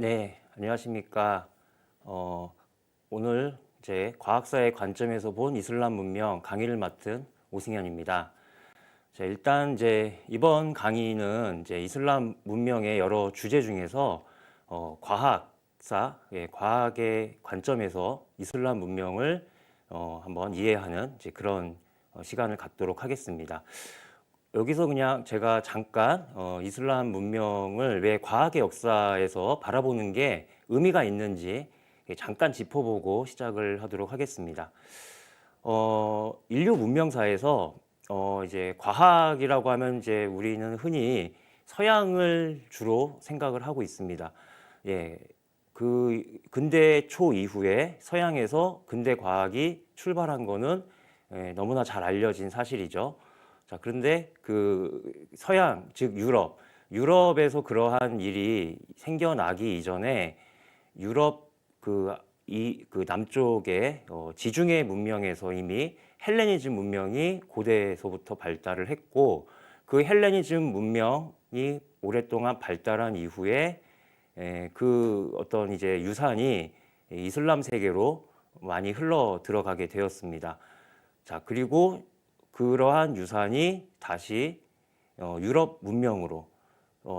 네, 안녕하십니까. 어, 오늘 이제 과학사의 관점에서 본 이슬람 문명 강의를 맡은 오승현입니다. 자, 일단 이제 이번 강의는 이제 이슬람 문명의 여러 주제 중에서 과학의 관점에서 이슬람 문명을 한번 이해하는 이제 그런 시간을 갖도록 하겠습니다. 여기서 그냥 제가 잠깐 이슬람 문명을 왜 과학의 역사에서 바라보는 게 의미가 있는지 잠깐 짚어보고 시작을 하도록 하겠습니다. 인류 문명사에서 이제 과학이라고 하면 이제 우리는 흔히 서양을 주로 생각을 하고 있습니다. 예, 그 근대 초 이후에 서양에서 근대 과학이 출발한 거는 너무나 잘 알려진 사실이죠. 자, 그런데 그 서양, 즉 유럽에서 그러한 일이 생겨나기 이전에 유럽 그 남쪽의 지중해 문명에서 이미 헬레니즘 문명이 고대에서부터 발달을 했고, 그 헬레니즘 문명이 오랫동안 발달한 이후에 그 어떤 이제 유산이 이슬람 세계로 많이 흘러 들어가게 되었습니다. 자, 그리고 그러한 유산이 다시 유럽 문명으로,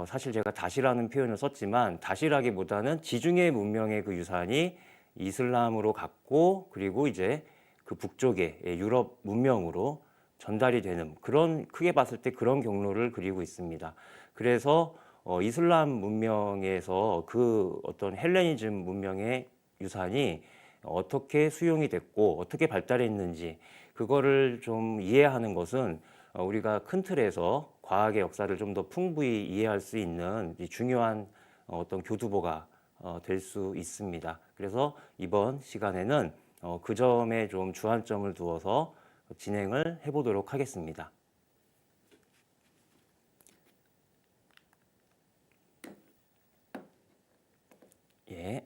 사실 제가 다시라는 표현을 썼지만 다시라기보다는 지중해 문명의 그 유산이 이슬람으로 갔고, 그리고 이제 그 북쪽의 유럽 문명으로 전달이 되는, 그런 크게 봤을 때 그런 경로를 그리고 있습니다. 그래서 이슬람 문명에서 그 어떤 헬레니즘 문명의 유산이 어떻게 수용이 됐고 어떻게 발달했는지, 그거를 좀 이해하는 것은 우리가 큰 틀에서 과학의 역사를 좀 더 풍부히 이해할 수 있는 중요한 어떤 교두보가 될 수 있습니다. 그래서 이번 시간에는 그 점에 좀 주안점을 두어서 진행을 해보도록 하겠습니다. 예.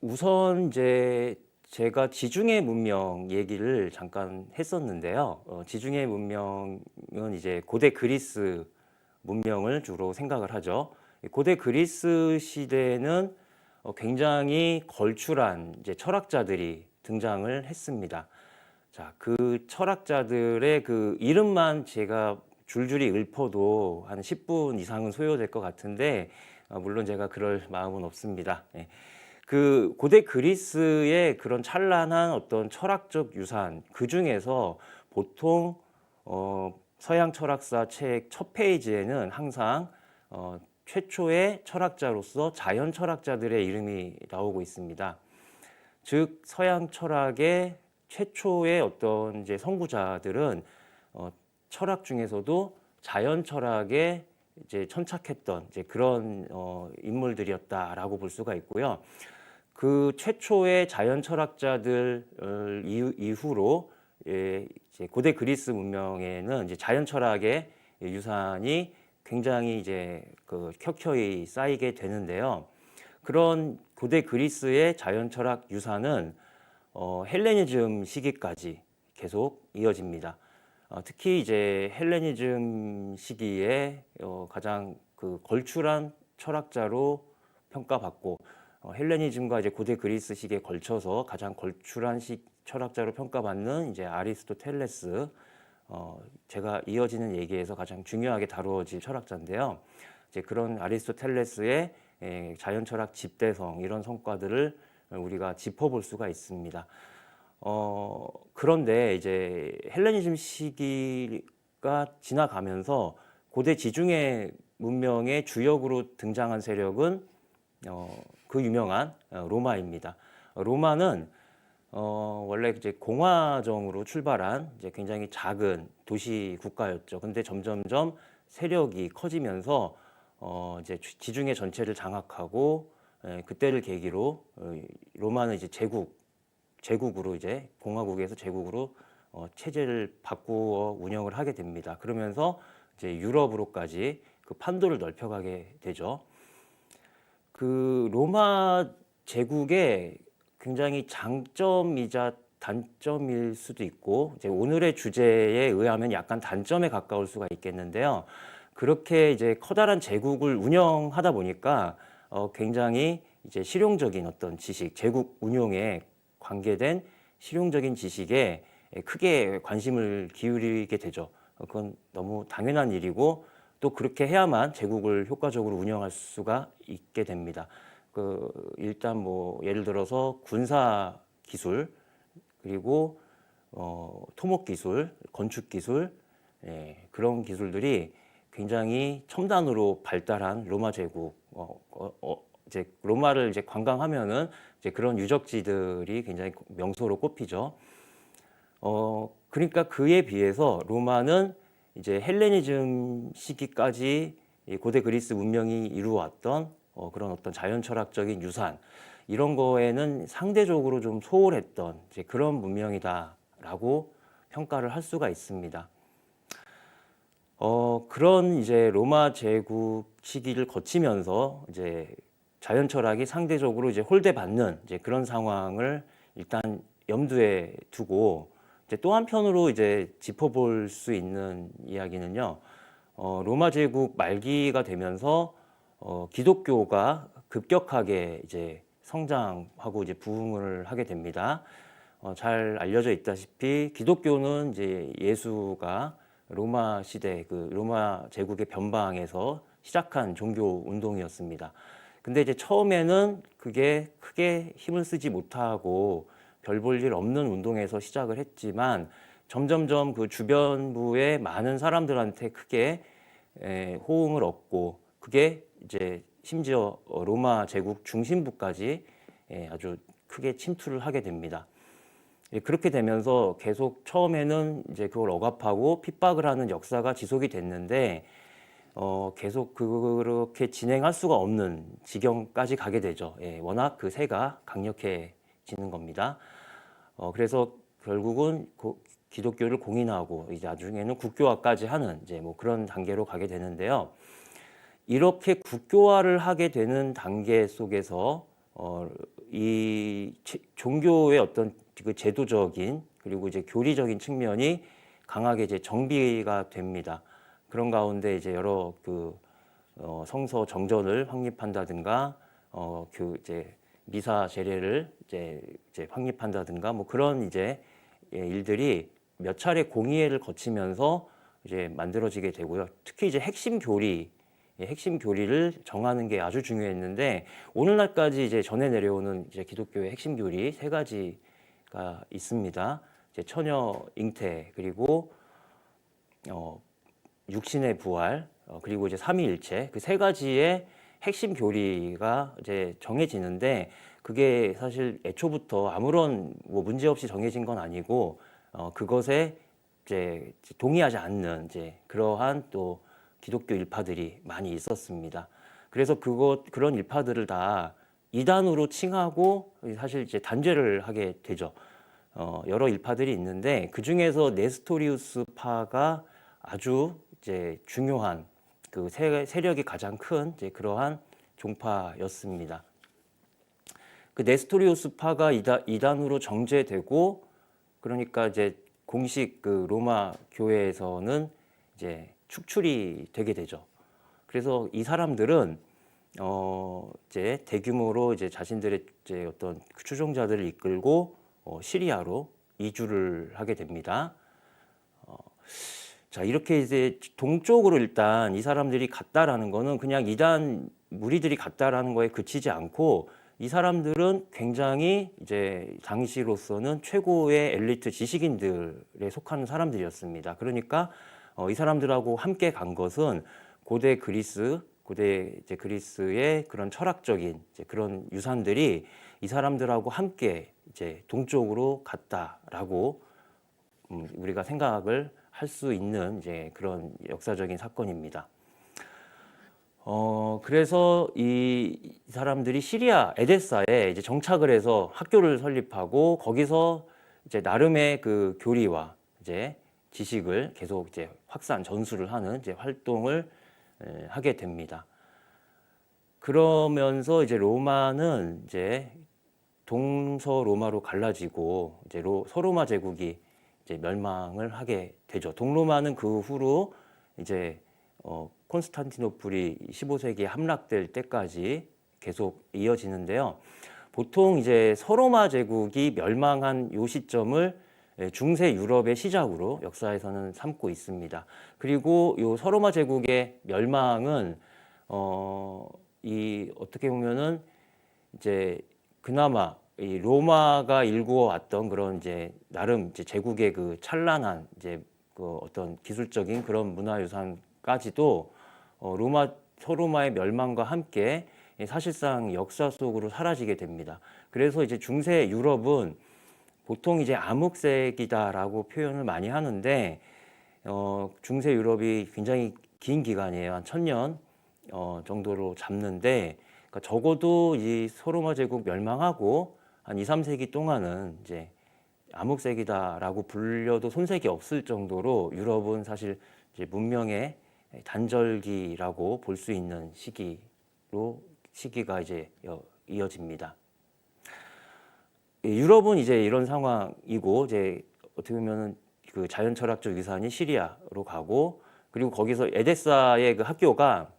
우선 이제 제가 지중해 문명 얘기를 잠깐 했었는데요. 지중해 문명은 이제 고대 그리스 문명을 주로 생각을 하죠. 고대 그리스 시대에는 굉장히 걸출한 이제 철학자들이 등장을 했습니다. 자, 그 철학자들의 그 이름만 제가 줄줄이 읊어도 한 10분 이상은 소요될 것 같은데, 물론 제가 그럴 마음은 없습니다. 예. 그 고대 그리스의 그런 찬란한 어떤 철학적 유산, 그 중에서 보통 서양 철학사 책 첫 페이지에는 항상 최초의 철학자로서 자연 철학자들의 이름이 나오고 있습니다. 즉 서양 철학의 최초의 어떤 이제 선구자들은 철학 중에서도 자연 철학에 이제 천착했던 이제 그런 인물들이었다라고 볼 수가 있고요. 그 최초의 자연 철학자들 이후로 이제 고대 그리스 문명에는 이제 자연 철학의 유산이 굉장히 이제 그 켜켜이 쌓이게 되는데요. 그런 고대 그리스의 자연 철학 유산은 헬레니즘 시기까지 계속 이어집니다. 특히 이제 헬레니즘 시기에 가장 그 걸출한 철학자로 평가받고, 헬레니즘과 이제 고대 그리스 시기에 걸쳐서 가장 걸출한 철학자로 평가받는 이제 아리스토텔레스, 제가 이어지는 얘기에서 가장 중요하게 다루어질 철학자인데요. 이제 그런 아리스토텔레스의 자연 철학 집대성, 이런 성과들을 우리가 짚어볼 수가 있습니다. 그런데 이제 헬레니즘 시기가 지나가면서 고대 지중해 문명의 주역으로 등장한 세력은 그 유명한 로마입니다. 로마는 원래 이제 공화정으로 출발한 이제 굉장히 작은 도시 국가였죠. 근데 점점점 세력이 커지면서 이제 지중해 전체를 장악하고, 그때를 계기로 로마는 이제 제국으로 이제 공화국에서 제국으로 체제를 바꾸어 운영을 하게 됩니다. 그러면서 이제 유럽으로까지 그 판도를 넓혀가게 되죠. 그 로마 제국의 굉장히 장점이자 단점일 수도 있고, 이제 오늘의 주제에 의하면 약간 단점에 가까울 수가 있겠는데요. 그렇게 이제 커다란 제국을 운영하다 보니까 굉장히 이제 실용적인 어떤 지식, 제국 운용에 관계된 실용적인 지식에 크게 관심을 기울이게 되죠. 그건 너무 당연한 일이고 또 그렇게 해야만 제국을 효과적으로 운영할 수가 있게 됩니다. 일단 뭐 예를 들어서 군사 기술 그리고 토목 기술, 건축 기술 그런 기술들이 굉장히 첨단으로 발달한 로마 제국 이제 로마를 이제 관광하면은 이제 그런 유적지들이 굉장히 명소로 꼽히죠. 그러니까 그에 비해서 로마는 이제 헬레니즘 시기까지 이 고대 그리스 문명이 이루어왔던 그런 어떤 자연 철학적인 유산 이런 거에는 상대적으로 좀 소홀했던 이제 그런 문명이다라고 평가를 할 수가 있습니다. 그런 이제 로마 제국 시기를 거치면서 이제 자연 철학이 상대적으로 이제 홀대받는 이제 그런 상황을 일단 염두에 두고 이제 또 한편으로 이제 짚어볼 수 있는 이야기는요. 로마 제국 말기가 되면서 기독교가 급격하게 이제 성장하고 이제 부흥을 하게 됩니다. 잘 알려져 있다시피 기독교는 이제 예수가 로마 시대 그 로마 제국의 변방에서 시작한 종교 운동이었습니다. 근데 이제 처음에는 그게 크게 힘을 쓰지 못하고 별 볼 일 없는 운동에서 시작을 했지만 점점점 그 주변부의 많은 사람들한테 크게 호응을 얻고 그게 이제 심지어 로마 제국 중심부까지 아주 크게 침투를 하게 됩니다. 그렇게 되면서 계속 처음에는 이제 그걸 억압하고 핍박을 하는 역사가 지속이 됐는데 계속 그렇게 진행할 수가 없는 지경까지 가게 되죠. 워낙 그 세가 강력해지는 겁니다. 그래서 결국은 기독교를 공인하고 이제 나중에는 국교화까지 하는 이제 뭐 그런 단계로 가게 되는데요. 이렇게 국교화를 하게 되는 단계 속에서 이 종교의 어떤 그 제도적인 그리고 이제 교리적인 측면이 강하게 이제 정비가 됩니다. 그런 가운데 이제 여러 성서 정전을 확립한다든가 이제 미사 제례를 이제 확립한다든가 뭐 그런 이제 일들이 몇 차례 공의회를 거치면서 이제 만들어지게 되고요. 특히 이제 핵심 교리를 정하는 게 아주 중요했는데 오늘날까지 이제 전해 내려오는 이제 기독교의 핵심 교리 세 가지가 있습니다. 이제 처녀 잉태 그리고 육신의 부활 그리고 이제 삼위일체 그 세 가지의 핵심 교리가 이제 정해지는데 그게 사실 애초부터 아무런 뭐 문제 없이 정해진 건 아니고 그것에 이제 동의하지 않는 이제 그러한 또 기독교 일파들이 많이 있었습니다. 그래서 그런 일파들을 다 이단으로 칭하고 사실 이제 단죄를 하게 되죠. 여러 일파들이 있는데 그 중에서 네스토리우스 파가 아주 이제 중요한 그 세력이 가장 큰 이제 그러한 종파였습니다. 그 네스토리우스 파가 이단으로 정죄되고 그러니까 이제 공식 그 로마 교회에서는 이제 축출이 되게 되죠. 그래서 이 사람들은 이제 대규모로 이제 자신들의 이제 어떤 추종자들을 이끌고 시리아로 이주를 하게 됩니다. 자, 이렇게 이제 동쪽으로 일단 이 사람들이 갔다라는 거는 그냥 이단 무리들이 갔다라는 거에 그치지 않고 이 사람들은 굉장히 이제 당시로서는 최고의 엘리트 지식인들에 속하는 사람들이었습니다. 그러니까 이 사람들하고 함께 간 것은 고대 이제 그리스의 그런 철학적인 이제 그런 유산들이 이 사람들하고 함께 이제 동쪽으로 갔다라고 우리가 생각을 할 수 있는 이제 그런 역사적인 사건입니다. 그래서 이 사람들이 시리아 에데사에 이제 정착을 해서 학교를 설립하고 거기서 이제 나름의 그 교리와 이제 지식을 계속 이제 확산 전수를 하는 이제 활동을 하게 됩니다. 그러면서 이제 로마는 이제 동서 로마로 갈라지고 이제 서로마 제국이 이제 멸망을 하게 되죠. 동로마는 그 후로 이제 콘스탄티노플이 15세기에 함락될 때까지 계속 이어지는데요. 보통 이제 서로마 제국이 멸망한 요 시점을 중세 유럽의 시작으로 역사에서는 삼고 있습니다. 그리고 요 서로마 제국의 멸망은 이 어떻게 보면은 이제 그나마 이 로마가 일구어 왔던 그런 이제 나름 이제 제국의 그 찬란한 이제 그 어떤 기술적인 그런 문화유산까지도 서로마의 멸망과 함께 사실상 역사 속으로 사라지게 됩니다. 그래서 이제 중세 유럽은 보통 이제 암흑세기다라고 표현을 많이 하는데 중세 유럽이 굉장히 긴 기간이에요. 한 1000년 정도로 잡는데 그러니까 적어도 이 서로마 제국 멸망하고 한 2, 3세기 동안은 이제 암흑세기다라고 불려도 손색이 없을 정도로 유럽은 사실 이제 문명의 단절기라고 볼 수 있는 시기가 이제 이어집니다. 유럽은 이제 이런 상황이고 이제 어떻게 보면은 그 자연 철학적 유산이 시리아로 가고 그리고 거기서 에데사의 그 학교가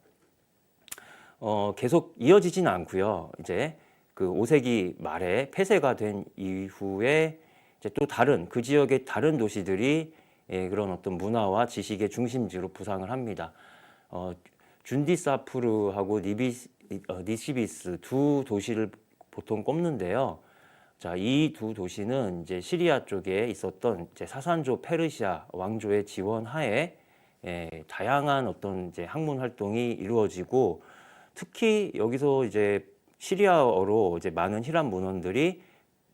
계속 이어지진 않고요. 이제 그 5세기 말에 폐쇄가 된 이후에 이제 또 다른 그 지역의 다른 도시들이 그런 어떤 문화와 지식의 중심지로 부상을 합니다. 준디사푸르하고 니시비스 두 도시를 보통 꼽는데요. 자, 이 두 도시는 이제 시리아 쪽에 있었던 이제 사산조 페르시아 왕조의 지원 하에 다양한 어떤 이제 학문 활동이 이루어지고 특히 여기서 이제 시리아어로 이제 많은 히람 문헌들이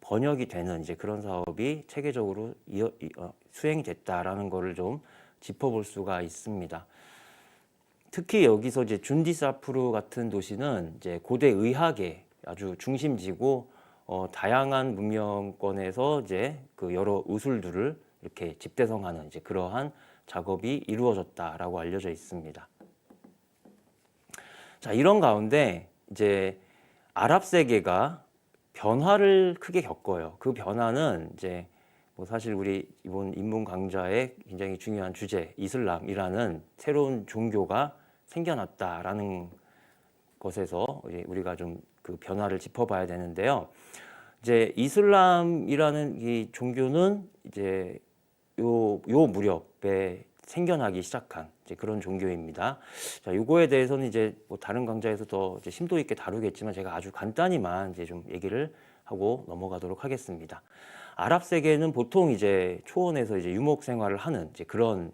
번역이 되는 이제 그런 사업이 체계적으로 수행이 됐다라는 것을 좀 짚어볼 수가 있습니다. 특히 여기서 이제 준디사푸르 같은 도시는 이제 고대 의학의 아주 중심지고 다양한 문명권에서 이제 그 여러 의술들을 이렇게 집대성하는 이제 그러한 작업이 이루어졌다라고 알려져 있습니다. 자, 이런 가운데 이제 아랍 세계가 변화를 크게 겪어요. 그 변화는 이제 뭐 사실 우리 이번 인문 강좌의 굉장히 중요한 주제, 이슬람이라는 새로운 종교가 생겨났다라는 것에서 우리가 좀 그 변화를 짚어봐야 되는데요. 이제 이슬람이라는 이 종교는 이제 요 무렵에 생겨나기 시작한 이제 그런 종교입니다. 자, 요거에 대해서는 이제 뭐 다른 강좌에서 더 이제 심도 있게 다루겠지만 제가 아주 간단히만 이제 좀 얘기를 하고 넘어가도록 하겠습니다. 아랍 세계는 보통 이제 초원에서 이제 유목 생활을 하는 이제 그런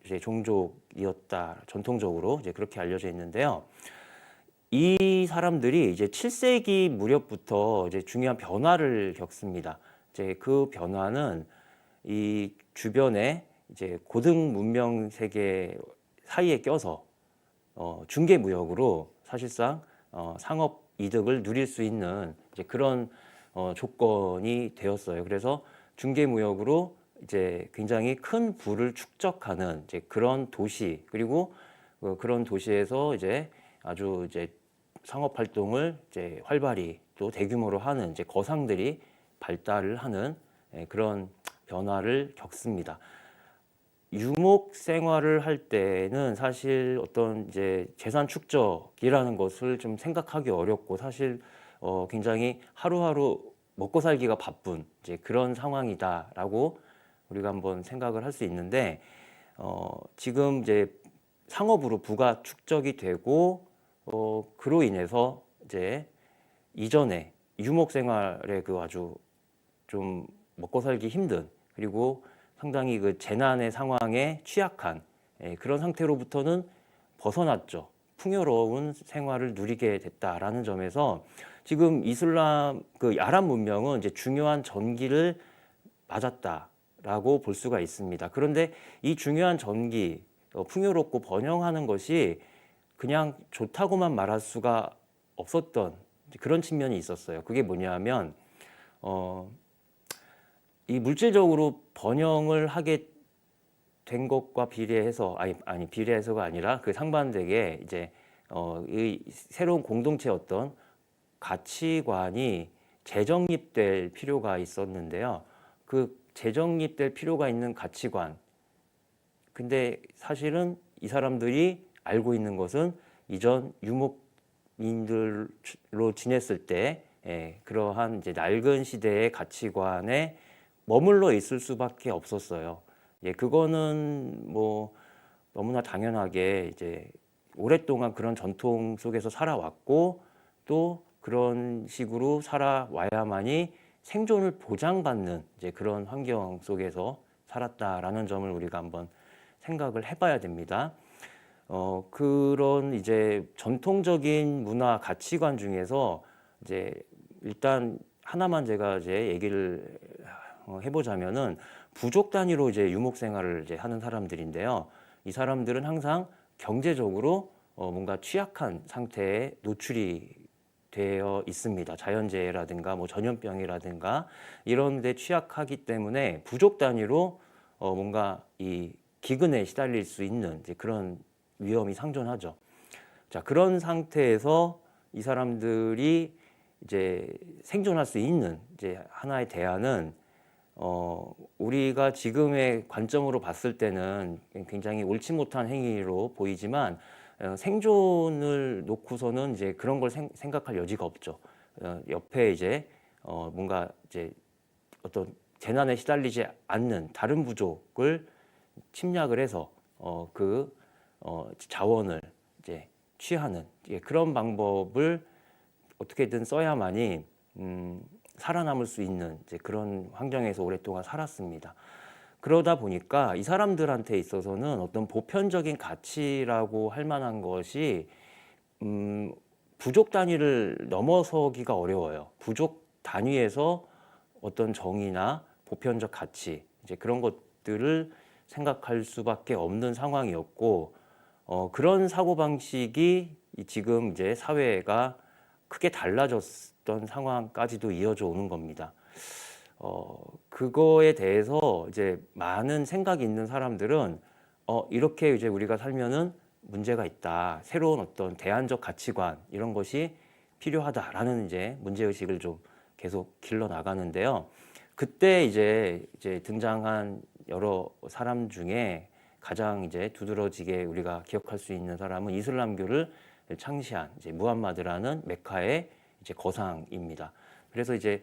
이제 종족이었다 전통적으로 이제 그렇게 알려져 있는데요. 이 사람들이 이제 7세기 무렵부터 이제 중요한 변화를 겪습니다. 이제 그 변화는 이 주변에 이제 고등 문명 세계 사이에 껴서 중개 무역으로 사실상 상업 이득을 누릴 수 있는 이제 그런 조건이 되었어요. 그래서 중개 무역으로 이제 굉장히 큰 부를 축적하는 이제 그런 도시 그리고 그런 도시에서 이제 아주 이제 상업 활동을 이제 활발히 또 대규모로 하는 이제 거상들이 발달을 하는 그런 변화를 겪습니다. 유목 생활을 할 때는 사실 어떤 이제 재산 축적이라는 것을 좀 생각하기 어렵고 사실 굉장히 하루하루 먹고 살기가 바쁜 이제 그런 상황이다라고 우리가 한번 생각을 할 수 있는데 지금 이제 상업으로 부가 축적이 되고 그로 인해서 이제 이전에 유목 생활의 그 아주 좀 먹고 살기 힘든 그리고 상당히 그 재난의 상황에 취약한 그런 상태로부터는 벗어났죠. 풍요로운 생활을 누리게 됐다라는 점에서 지금 이슬람 그 아랍 문명은 이제 중요한 전기를 맞았다라고 볼 수가 있습니다. 그런데 이 중요한 전기 풍요롭고 번영하는 것이 그냥 좋다고만 말할 수가 없었던 그런 측면이 있었어요. 그게 뭐냐면 이 물질적으로 번영을 하게 된 것과 비례해서 아니 비례해서가 아니라 그 상반되게 이제 이 새로운 공동체 어떤 가치관이 재정립될 필요가 있었는데요. 그 재정립될 필요가 있는 가치관. 근데 사실은 이 사람들이 알고 있는 것은 이전 유목 민들로 지냈을 때 그러한 이제 낡은 시대의 가치관에 머물러 있을 수밖에 없었어요. 그거는 뭐 너무나 당연하게 이제 오랫동안 그런 전통 속에서 살아왔고 또 그런 식으로 살아와야만이 생존을 보장받는 이제 그런 환경 속에서 살았다라는 점을 우리가 한번 생각을 해봐야 됩니다. 그런 이제 전통적인 문화 가치관 중에서 이제 일단 하나만 제가 이제 얘기를 해보자면은 부족 단위로 이제 유목 생활을 이제 하는 사람들인데요. 이 사람들은 항상 경제적으로 뭔가 취약한 상태에 노출이 되어 있습니다. 자연재해라든가 뭐 전염병이라든가 이런 데 취약하기 때문에 부족 단위로 뭔가 이 기근에 시달릴 수 있는 이제 그런 위험이 상존하죠. 자, 그런 상태에서 이 사람들이 이제 생존할 수 있는 이제 하나의 대안은 우리가 지금의 관점으로 봤을 때는 굉장히 옳지 못한 행위로 보이지만 생존을 놓고서는 이제 그런 걸 생각할 여지가 없죠. 옆에 이제 뭔가 이제 어떤 재난에 시달리지 않는 다른 부족을 침략을 해서 자원을 이제 취하는 그런 방법을 어떻게든 써야만이 살아남을 수 있는 이제 그런 환경에서 오랫동안 살았습니다. 그러다 보니까 이 사람들한테 있어서는 어떤 보편적인 가치라고 할 만한 것이 부족 단위를 넘어서기가 어려워요. 부족 단위에서 어떤 정의나 보편적 가치 이제 그런 것들을 생각할 수밖에 없는 상황이었고 그런 사고방식이 지금 이제 사회가 크게 달라졌던 상황까지도 이어져 오는 겁니다. 그거에 대해서 이제 많은 생각이 있는 사람들은 이렇게 이제 우리가 살면은 문제가 있다. 새로운 어떤 대안적 가치관 이런 것이 필요하다라는 이제 문제의식을 좀 계속 길러 나가는데요. 그때 이제 등장한 여러 사람 중에 가장 이제 두드러지게 우리가 기억할 수 있는 사람은 이슬람교를 창시한 이제 무함마드라는 메카의 이제 거상입니다. 그래서 이제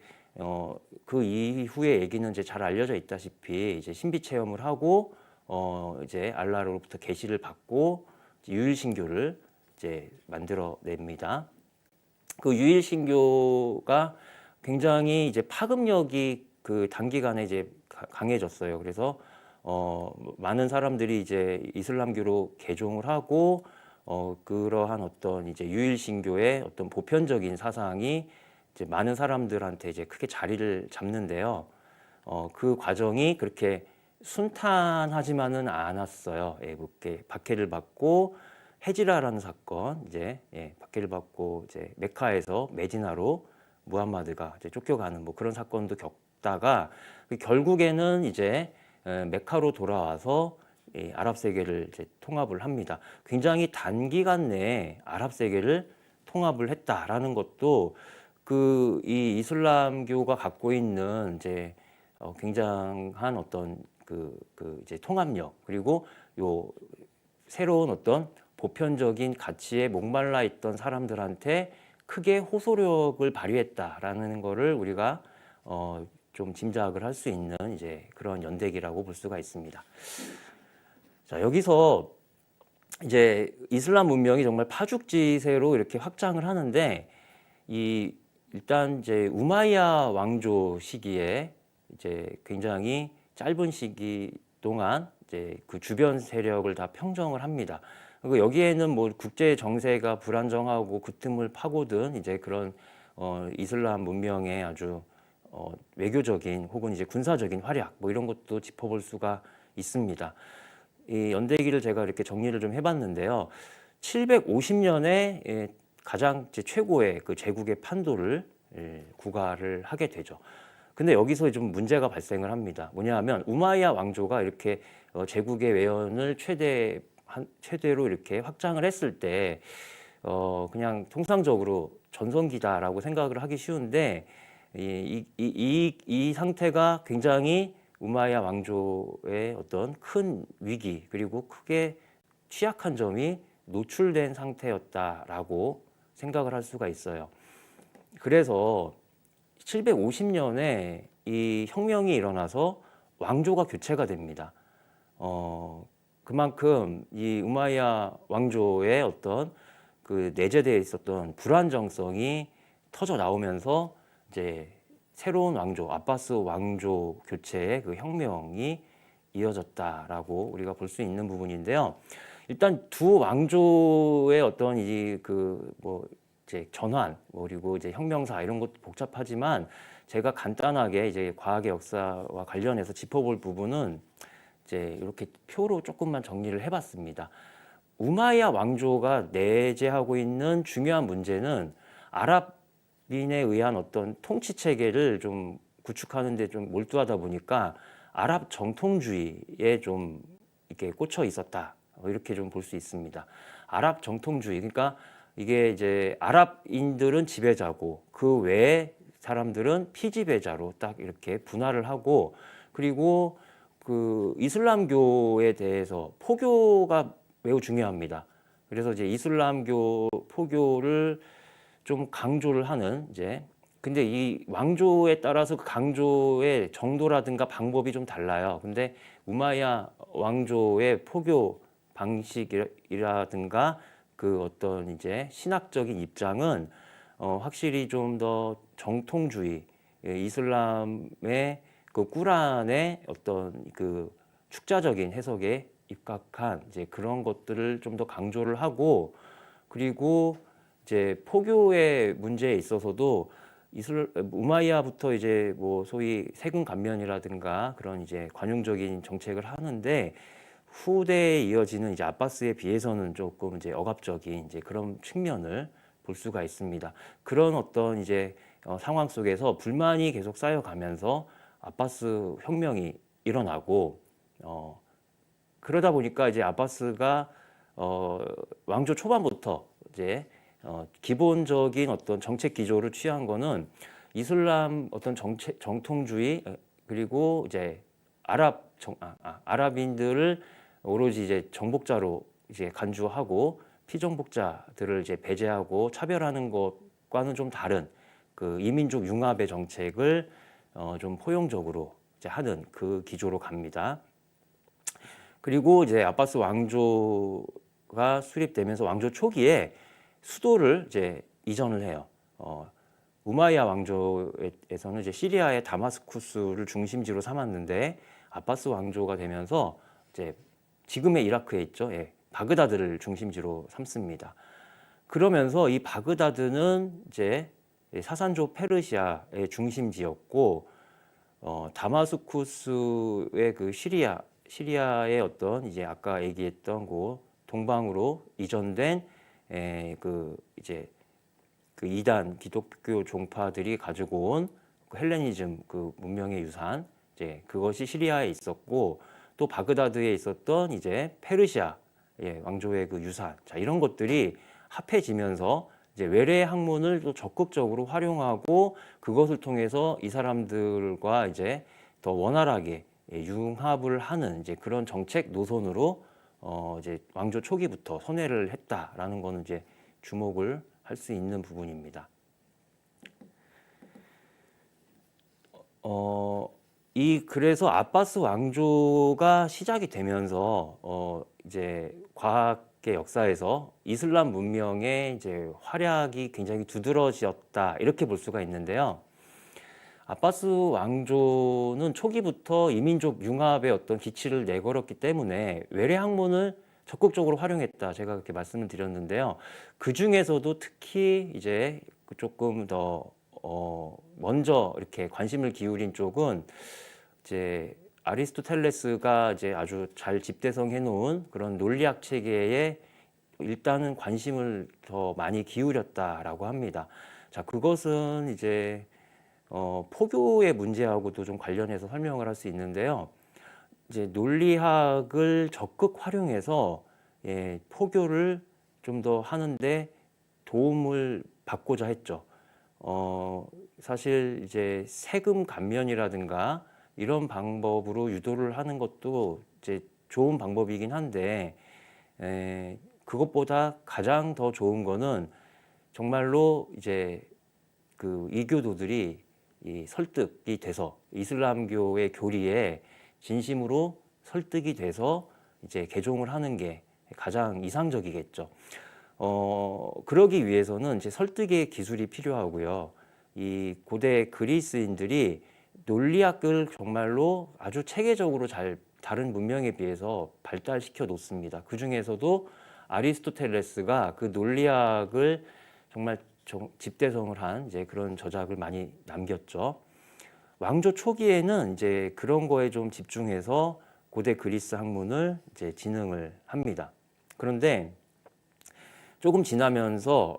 그 이후의 얘기는 이제 잘 알려져 있다시피 이제 신비 체험을 하고 이제 알라로부터 계시를 받고 유일신교를 이제 만들어냅니다. 그 유일신교가 굉장히 이제 파급력이 그 단기간에 이제 강해졌어요. 그래서 많은 사람들이 이제 이슬람교로 개종을 하고 그러한 어떤 이제 유일신교의 어떤 보편적인 사상이 이제 많은 사람들한테 이제 크게 자리를 잡는데요. 그 과정이 그렇게 순탄하지만은 않았어요. 그렇게 박해를 받고 헤지라라는 사건, 이제 박해를 받고 이제 메카에서 메디나로 무함마드가 이제 쫓겨가는 뭐 그런 사건도 겪다가 결국에는 이제 메카로 돌아와서 아랍 세계를 이제 통합을 합니다. 굉장히 단기간 내에 아랍 세계를 통합을 했다라는 것도 이 이슬람교가 갖고 있는 이제 굉장한 어떤 이제 통합력 그리고 요 새로운 어떤 보편적인 가치에 목말라 있던 사람들한테 크게 호소력을 발휘했다라는 거를 우리가 좀 짐작을 할 수 있는 이제 그런 연대기라고 볼 수가 있습니다. 자, 여기서 이제 이슬람 문명이 정말 파죽지세로 이렇게 확장을 하는데 일단 이제 우마이야 왕조 시기에 이제 굉장히 짧은 시기 동안 이제 그 주변 세력을 다 평정을 합니다. 그리고 여기에는 뭐 국제 정세가 불안정하고 그 틈을 파고든 이제 그런 이슬람 문명의 아주 외교적인 혹은 이제 군사적인 활약 뭐 이런 것도 짚어볼 수가 있습니다. 이 연대기를 제가 이렇게 정리를 좀 해봤는데요. 750년에 가장 최고의 그 제국의 판도를 구가를 하게 되죠. 근데 여기서 좀 문제가 발생을 합니다. 뭐냐하면 우마이야 왕조가 이렇게 제국의 외연을 최대로 이렇게 확장을 했을 때 그냥 통상적으로 전성기다라고 생각을 하기 쉬운데 이 상태가 굉장히 우마이야 왕조의 어떤 큰 위기 그리고 크게 취약한 점이 노출된 상태였다라고 생각을 할 수가 있어요. 그래서 750년에 이 혁명이 일어나서 왕조가 교체가 됩니다. 그만큼 이 우마이야 왕조의 어떤 그 내재되어 있었던 불안정성이 터져 나오면서 이제 새로운 왕조, 아바스 왕조 교체의 그 혁명이 이어졌다라고 우리가 볼 수 있는 부분인데요. 일단 두 왕조의 어떤 이 그 뭐 이제 전환, 그리고 이제 혁명사 이런 것도 복잡하지만 제가 간단하게 이제 과학의 역사와 관련해서 짚어볼 부분은 이제 이렇게 표로 조금만 정리를 해봤습니다. 우마이야 왕조가 내재하고 있는 중요한 문제는 아랍인에 의한 어떤 통치 체계를 좀 구축하는 데 좀 몰두하다 보니까 아랍 정통주의에 좀 이렇게 꽂혀 있었다. 이렇게 좀 볼 수 있습니다. 아랍 정통주의, 그러니까 이게 이제 아랍인들은 지배자고 그 외에 사람들은 피지배자로 딱 이렇게 분할을 하고, 그리고 그 이슬람교에 대해서 포교가 매우 중요합니다. 그래서 이제 이슬람교 포교를 좀 강조를 하는 이제, 근데 이 왕조에 따라서 그 강조의 정도라든가 방법이 좀 달라요. 근데 우마이야 왕조의 포교 방식이라든가 그 어떤 이제 신학적인 입장은 확실히 좀 더 정통주의, 이슬람의 그 꾸란의 어떤 그 축자적인 해석에 입각한 이제 그런 것들을 좀 더 강조를 하고, 그리고 이제 포교의 문제에 있어서도 우마이야부터 이제 뭐 소위 세금 감면이라든가 그런 이제 관용적인 정책을 하는데, 후대에 이어지는 이제 아바스에 비해서는 조금 이제 억압적인 이제 그런 측면을 볼 수가 있습니다. 그런 어떤 이제 상황 속에서 불만이 계속 쌓여가면서 아바스 혁명이 일어나고, 그러다 보니까 이제 아바스가 왕조 초반부터 이제 기본적인 어떤 정책 기조를 취한 거는 이슬람 어떤 정통주의, 그리고 이제 아랍인들을 오로지 이제 정복자로 이제 간주하고 피정복자들을 이제 배제하고 차별하는 것과는 좀 다른 그 이민족 융합의 정책을 좀 포용적으로 이제 하는 그 기조로 갑니다. 그리고 이제 아바스 왕조가 수립되면서 왕조 초기에 수도를 이제 이전을 해요. 우마이야 왕조에서는 이제 시리아의 다마스쿠스를 중심지로 삼았는데, 아바스 왕조가 되면서 이제 지금의 이라크에 있죠. 예, 바그다드를 중심지로 삼습니다. 그러면서 이 바그다드는 이제 사산조 페르시아의 중심지였고, 다마스쿠스의 그 시리아의 어떤 이제 아까 얘기했던 그 동방으로 이전된 그 이제 그 이단 기독교 종파들이 가지고 온 그 헬레니즘 그 문명의 유산, 이제 그것이 시리아에 있었고, 또 바그다드에 있었던 이제 페르시아 왕조의 그 유산, 자 이런 것들이 합해지면서 이제 외래 학문을 또 적극적으로 활용하고, 그것을 통해서 이 사람들과 이제 더 원활하게 융합을 하는 이제 그런 정책 노선으로 이제 왕조 초기부터 선회를 했다라는 거는 이제 주목을 할 수 있는 부분입니다. 그래서 아바스 왕조가 시작이 되면서 이제 과학의 역사에서 이슬람 문명의 이제 활약이 굉장히 두드러졌다, 이렇게 볼 수가 있는데요. 아바스 왕조는 초기부터 이민족 융합의 어떤 기치를 내걸었기 때문에 외래 학문을 적극적으로 활용했다, 제가 그렇게 말씀을 드렸는데요. 그 중에서도 특히 이제 조금 더 먼저 이렇게 관심을 기울인 쪽은 이제 아리스토텔레스가 이제 아주 잘 집대성해 놓은 그런 논리학 체계에 일단은 관심을 더 많이 기울였다라고 합니다. 자, 그것은 이제 포교의 문제하고도 좀 관련해서 설명을 할 수 있는데요. 이제 논리학을 적극 활용해서 포교를 좀 더 하는데 도움을 받고자 했죠. 사실 이제 세금 감면이라든가 이런 방법으로 유도를 하는 것도 이제 좋은 방법이긴 한데, 그것보다 가장 더 좋은 거는 정말로 이제 그 이교도들이 이 설득이 돼서 이슬람교의 교리에 진심으로 설득이 돼서 이제 개종을 하는 게 가장 이상적이겠죠. 그러기 위해서는 이제 설득의 기술이 필요하고요. 이 고대 그리스인들이 논리학을 정말로 아주 체계적으로 잘 다른 문명에 비해서 발달시켜 놓습니다. 그 중에서도 아리스토텔레스가 그 논리학을 정말 집대성을 한 이제 그런 저작을 많이 남겼죠. 왕조 초기에는 이제 그런 거에 좀 집중해서 고대 그리스 학문을 이제 진흥을 합니다. 그런데 조금 지나면서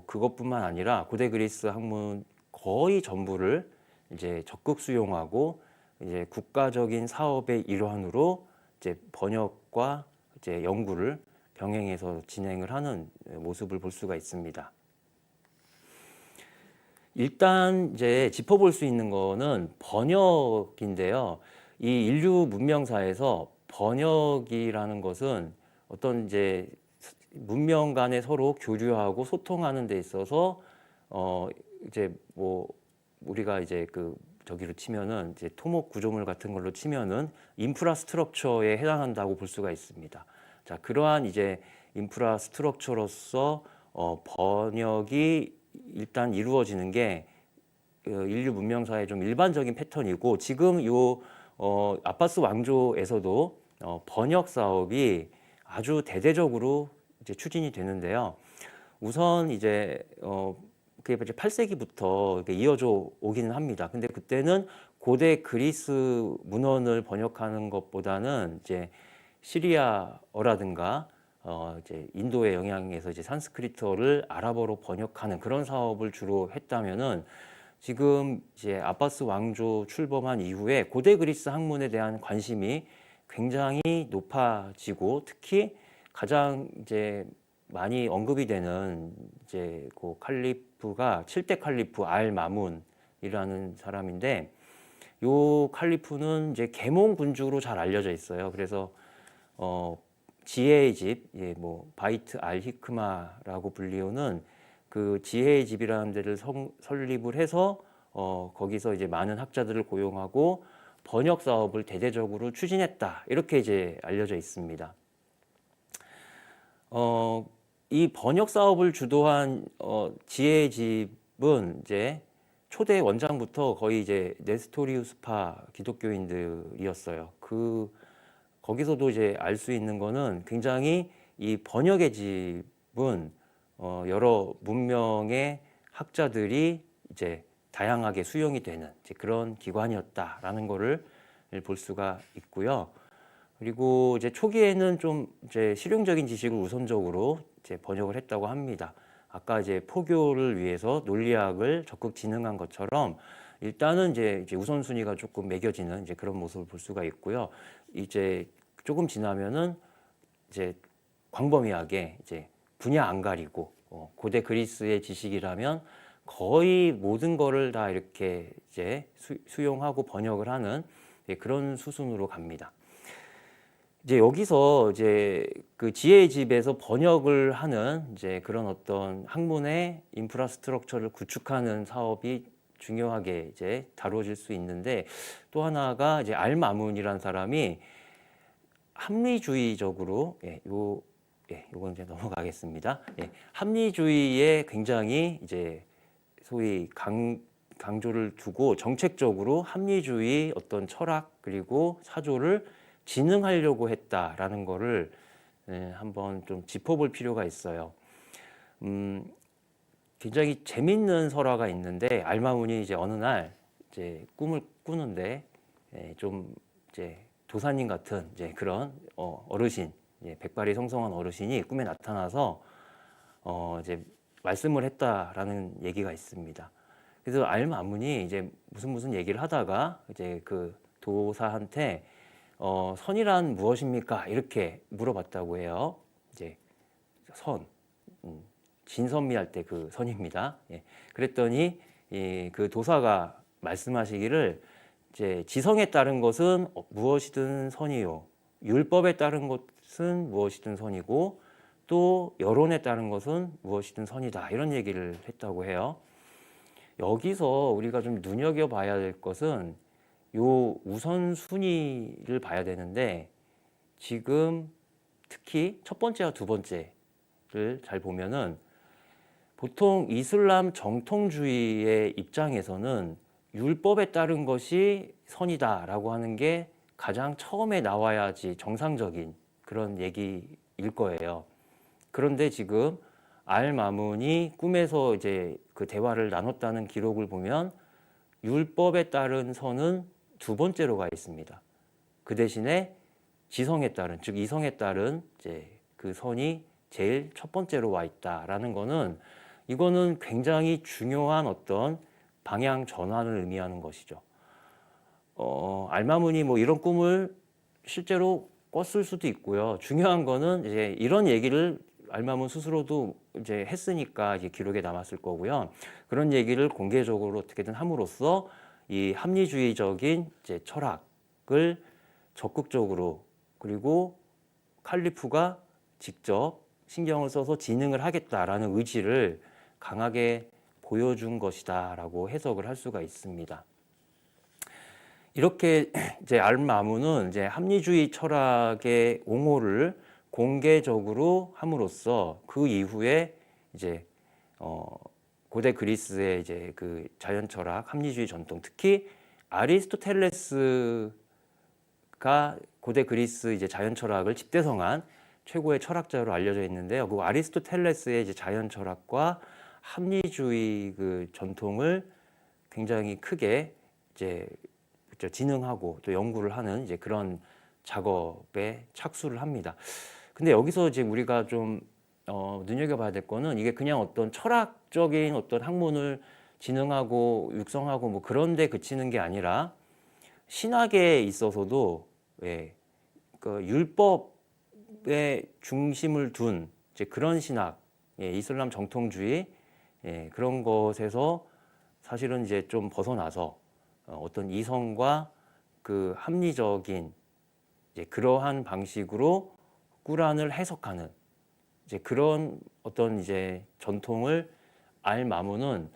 그것뿐만 아니라 고대 그리스 학문 거의 전부를 이제 적극 수용하고 이제 국가적인 사업의 일환으로 이제 번역과 이제 연구를 병행해서 진행을 하는 모습을 볼 수가 있습니다. 일단 이제 짚어볼 수 있는 거는 번역인데요. 이 인류 문명사에서 번역이라는 것은 어떤 이제 문명 간에 서로 교류하고 소통하는 데 있어서 이제 뭐 우리가 이제 그 저기로 치면은 이제 토목 구조물 같은 걸로 치면은 인프라스트럭처에 해당한다고 볼 수가 있습니다. 자, 그러한 이제 인프라스트럭처로서 번역이 일단 이루어지는 게 인류 문명사의 좀 일반적인 패턴이고, 지금 요 아바스 왕조에서도 번역 사업이 아주 대대적으로 이제 추진이 되는데요. 우선 이제 그게 이제 8세기부터 이어져 오기는 합니다. 근데 그때는 고대 그리스 문헌을 번역하는 것보다는 이제 시리아어라든가 이제 인도의 영향에서 이제 산스크리트어를 아랍어로 번역하는 그런 사업을 주로 했다면은, 지금 이제 아바스 왕조 출범한 이후에 고대 그리스 학문에 대한 관심이 굉장히 높아지고, 특히 가장 이제 많이 언급이 되는 이제 그 칼리프가 7대 칼리프 알 마문이라는 사람인데, 요 칼리프는 이제 계몽 군주로 잘 알려져 있어요. 그래서 지혜의 집, 예, 뭐 바이트 알 히크마라고 불리우는 그 지혜의 집이라는 데를 설립을 해서 거기서 이제 많은 학자들을 고용하고 번역 사업을 대대적으로 추진했다, 이렇게 이제 알려져 있습니다. 이 번역 사업을 주도한 지혜의 집은 이제 초대 원장부터 거의 이제 네스토리우스파 기독교인들이었어요. 거기서도 이제 알 수 있는 거는, 굉장히 이 번역의 집은 여러 문명의 학자들이 이제 다양하게 수용이 되는 이제 그런 기관이었다라는 거를 볼 수가 있고요. 그리고 이제 초기에는 좀 이제 실용적인 지식을 우선적으로 이제 번역을 했다고 합니다. 아까 이제 포교를 위해서 논리학을 적극 진흥한 것처럼 일단은 이제 우선순위가 조금 매겨지는 이제 그런 모습을 볼 수가 있고요. 이제 조금 지나면은 이제 광범위하게 이제 분야 안 가리고 고대 그리스의 지식이라면 거의 모든 거를 다 이렇게 이제 수용하고 번역을 하는 그런 수순으로 갑니다. 이제 여기서 이제 그 지혜의 집에서 번역을 하는 이제 그런 어떤 학문의 인프라스트럭처를 구축하는 사업이 중요하게 이제 다뤄질 수 있는데, 또 하나가 이제 알 마문이라는 사람이 합리주의적으로 요건 이제 넘어가겠습니다. 합리주의에 굉장히 이제 소위 강조를 두고 정책적으로 합리주의 어떤 철학 그리고 사조를 진흥하려고 했다라는 거를 한번 좀 짚어볼 필요가 있어요. 굉장히 재밌는 설화가 있는데, 알마문이 이제 어느 날 이제 꿈을 꾸는데 좀 이제 도사님 같은 이제 그런 어르신, 백발이 성성한 어르신이 꿈에 나타나서 이제 말씀을 했다라는 얘기가 있습니다. 그래서 알마문이 이제 무슨 얘기를 하다가 이제 그 도사한테 선이란 무엇입니까? 이렇게 물어봤다고 해요. 이제 선, 진선미할 때 그 선입니다. 그랬더니 그 도사가 말씀하시기를, 이제 지성에 따른 것은 무엇이든 선이요, 율법에 따른 것은 무엇이든 선이고, 또 여론에 따른 것은 무엇이든 선이다 이런 얘기를 했다고 해요. 여기서 우리가 좀 눈여겨봐야 될 것은 요 우선순위를 봐야 되는데 지금 특히 첫 번째와 두 번째를 잘 보면은 보통 이슬람 정통주의의 입장에서는 율법에 따른 것이 선이다라고 하는 게 가장 처음에 나와야지 정상적인 그런 얘기일 거예요. 그런데 지금 알 마문이 꿈에서 이제 그 대화를 나눴다는 기록을 보면 율법에 따른 선은 두 번째로 가 있습니다. 그 대신에 지성에 따른, 즉 이성에 따른 이제 그 선이 제일 첫 번째로 와 있다라는 거는 이거는 굉장히 중요한 어떤 방향 전환을 의미하는 것이죠. 알마문이 뭐 이런 꿈을 실제로 꿨을 수도 있고요. 중요한 거는 이제 이런 얘기를 알마문 스스로도 이제 했으니까 이제 기록에 남았을 거고요. 그런 얘기를 공개적으로 어떻게든 함으로써 이 합리주의적인 이제 철학을 적극적으로 그리고 칼리프가 직접 신경을 써서 진행을 하겠다라는 의지를 강하게 보여준 것이다라고 해석을 할 수가 있습니다. 이렇게 이제 알마문은 이제 합리주의 철학의 옹호를 공개적으로 함으로써 그 이후에 이제 고대 그리스의 이제 그 자연 철학, 합리주의 전통, 특히 아리스토텔레스가 고대 그리스 이제 자연 철학을 집대성한 최고의 철학자로 알려져 있는데요. 그 아리스토텔레스의 이제 자연 철학과 합리주의 그 전통을 굉장히 크게 이제 진흥하고 또 연구를 하는 이제 그런 작업에 착수를 합니다. 근데 여기서 이제 우리가 좀 눈여겨봐야 될 거는 이게 그냥 어떤 철학적인 어떤 학문을 진흥하고 육성하고 뭐 그런 데 그치는 게 아니라 신학에 있어서도 그 율법에 중심을 둔 이제 그런 신학, 이슬람 정통주의 그런 것에서 사실은 이제 좀 벗어나서 어떤 이성과 그 합리적인 이제 그러한 방식으로 꾸란을 해석하는 이제 그런 어떤 이제 전통을 알마문은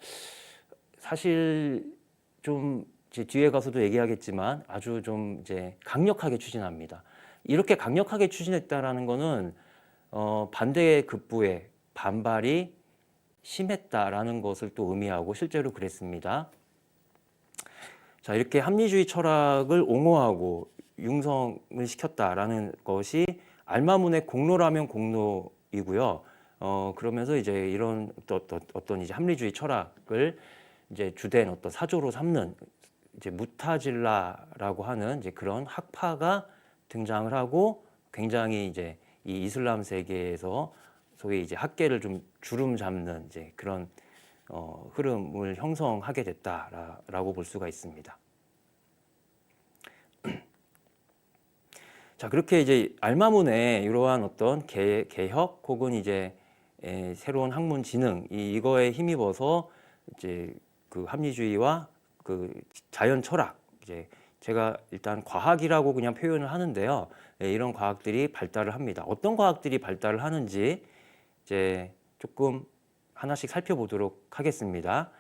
사실 좀 이제 뒤에 가서도 얘기하겠지만 아주 좀 이제 강력하게 추진합니다. 이렇게 강력하게 추진했다라는 거는 반대의 급부의 반발이 심했다라는 것을 또 의미하고 실제로 그랬습니다. 자, 이렇게 합리주의 철학을 옹호하고 융성을 시켰다라는 것이 알마문의 공로라면 공로이고요. 그러면서 이제 이런 어떤 이제 합리주의 철학을 이제 주된 어떤 사조로 삼는 이제 무타질라라고 하는 이제 그런 학파가 등장을 하고 굉장히 이제 이 이슬람 세계에서 소위 이제 학계를 좀 주름 잡는 이제 그런 흐름을 형성하게 됐다라고 볼 수가 있습니다. 자, 그렇게 이제 알마문의 이러한 어떤 개혁 혹은 이제 새로운 학문 진흥 이거에 힘입어서 이제 그 합리주의와 그 자연 철학 이제 제가 일단 과학이라고 그냥 표현을 하는데요. 이런 과학들이 발달을 합니다. 어떤 과학들이 발달을 하는지 이제 조금 하나씩 살펴보도록 하겠습니다.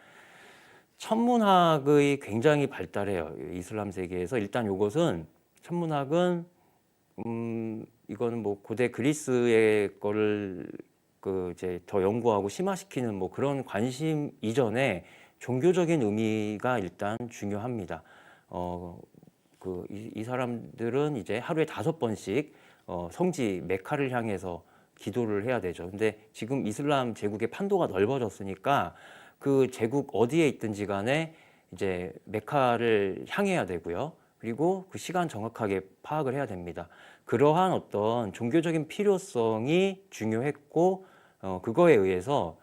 천문학의 굉장히 발달해요. 이슬람 세계에서 일단 이것은 천문학은 이거는 뭐 고대 그리스의 거를 그 이제 더 연구하고 심화시키는 뭐 그런 관심 이전에 종교적인 의미가 일단 중요합니다. 이 사람들은 이제 하루에 5번씩 성지 메카를 향해서 기도를 해야 되죠. 근데 지금 이슬람 제국의 판도가 넓어졌으니까 그 제국 어디에 있든지 간에 이제 메카를 향해야 되고요. 그리고 그 시간 정확하게 파악을 해야 됩니다. 그러한 어떤 종교적인 필요성이 중요했고 그거에 의해서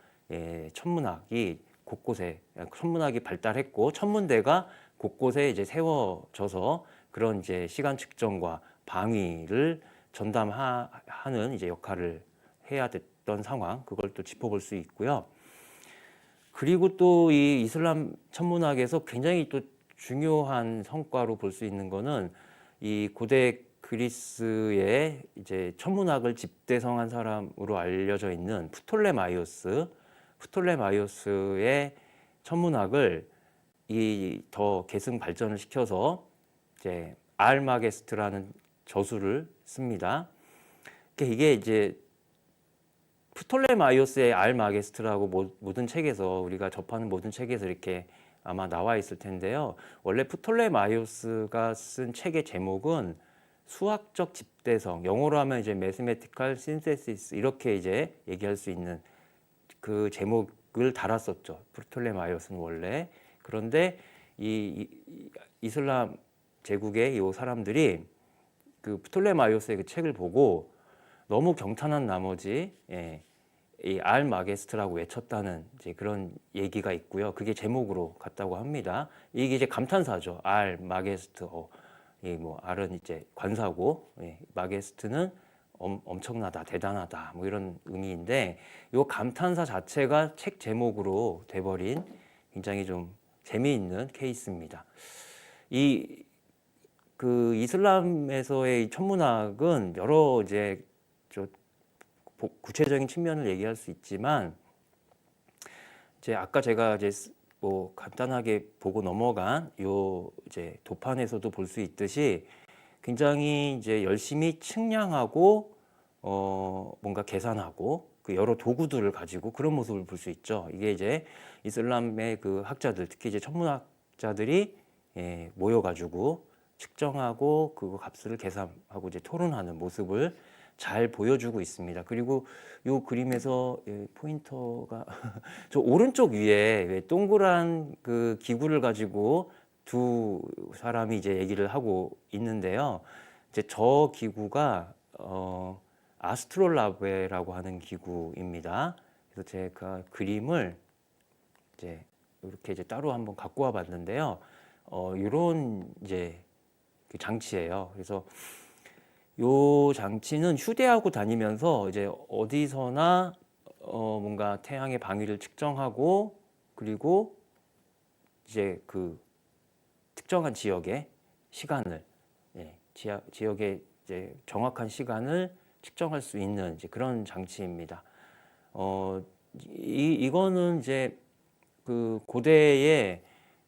천문학이 곳곳에 천문학이 발달했고 천문대가 곳곳에 이제 세워져서 그런 이제 시간 측정과 방위를 전담하는 이제 역할을 해야 됐던 상황 그걸 또 짚어볼 수 있고요. 그리고 또 이 이슬람 천문학에서 굉장히 또 중요한 성과로 볼 수 있는 거는 이 고대 그리스의 이제 천문학을 집대성한 사람으로 알려져 있는 프톨레마이오스의 천문학을 더 계승 발전을 시켜서 이제 알마게스트라는 저수를 씁니다. 이게 이제 프톨레마이오스의 알마게스트라고 모든 책에서 우리가 접하는 모든 책에서 이렇게 아마 나와 있을 텐데요. 원래 프톨레마이오스가 쓴 책의 제목은 수학적 집대성, 영어로 하면 이제 mathematical synthesis 이렇게 이제 얘기할 수 있는 그 제목을 달았었죠. 프톨레마이오스는 원래. 그런데 이 이슬람 제국의 이 사람들이 그 프톨레마이오스의 그 책을 보고 너무 경탄한 나머지 이 알마게스트라고 외쳤다는 이제 그런 얘기가 있고요. 그게 제목으로 갔다고 합니다. 이게 이제 감탄사죠. 알마게스트. 뭐 알은 이제 관사고, 마게스트는 엄청나다, 대단하다, 뭐 이런 의미인데, 이 감탄사 자체가 책 제목으로 돼버린 굉장히 좀 재미있는 케이스입니다. 그 이슬람에서의 천문학은 여러 이제 구체적인 측면을 얘기할 수 있지만, 이제 아까 제가 이제 뭐 간단하게 보고 넘어간 요 이제 도판에서도 볼 수 있듯이 굉장히 이제 열심히 측량하고 뭔가 계산하고 그 여러 도구들을 가지고 그런 모습을 볼 수 있죠. 이게 이제 이슬람의 그 학자들, 특히 이제 천문학자들이 모여가지고 측정하고 그 값을 계산하고 이제 토론하는 모습을 잘 보여주고 있습니다. 그리고 이 그림에서 포인터가 저 오른쪽 위에 동그란 그 기구를 가지고 두 사람이 이제 얘기를 하고 있는데요. 이제 저 기구가 아스트롤라베라고 하는 기구입니다. 그래서 제가 그림을 이제 이렇게 이제 따로 한번 갖고 와봤는데요. 이런 이제 그 장치예요. 그래서 요 장치는 휴대하고 다니면서 이제 어디서나 뭔가 태양의 방위를 측정하고 그리고 이제 그 특정한 지역의 시간을 지역의 이제 정확한 시간을 측정할 수 있는 이제 그런 장치입니다. 이거는 이제 그 고대의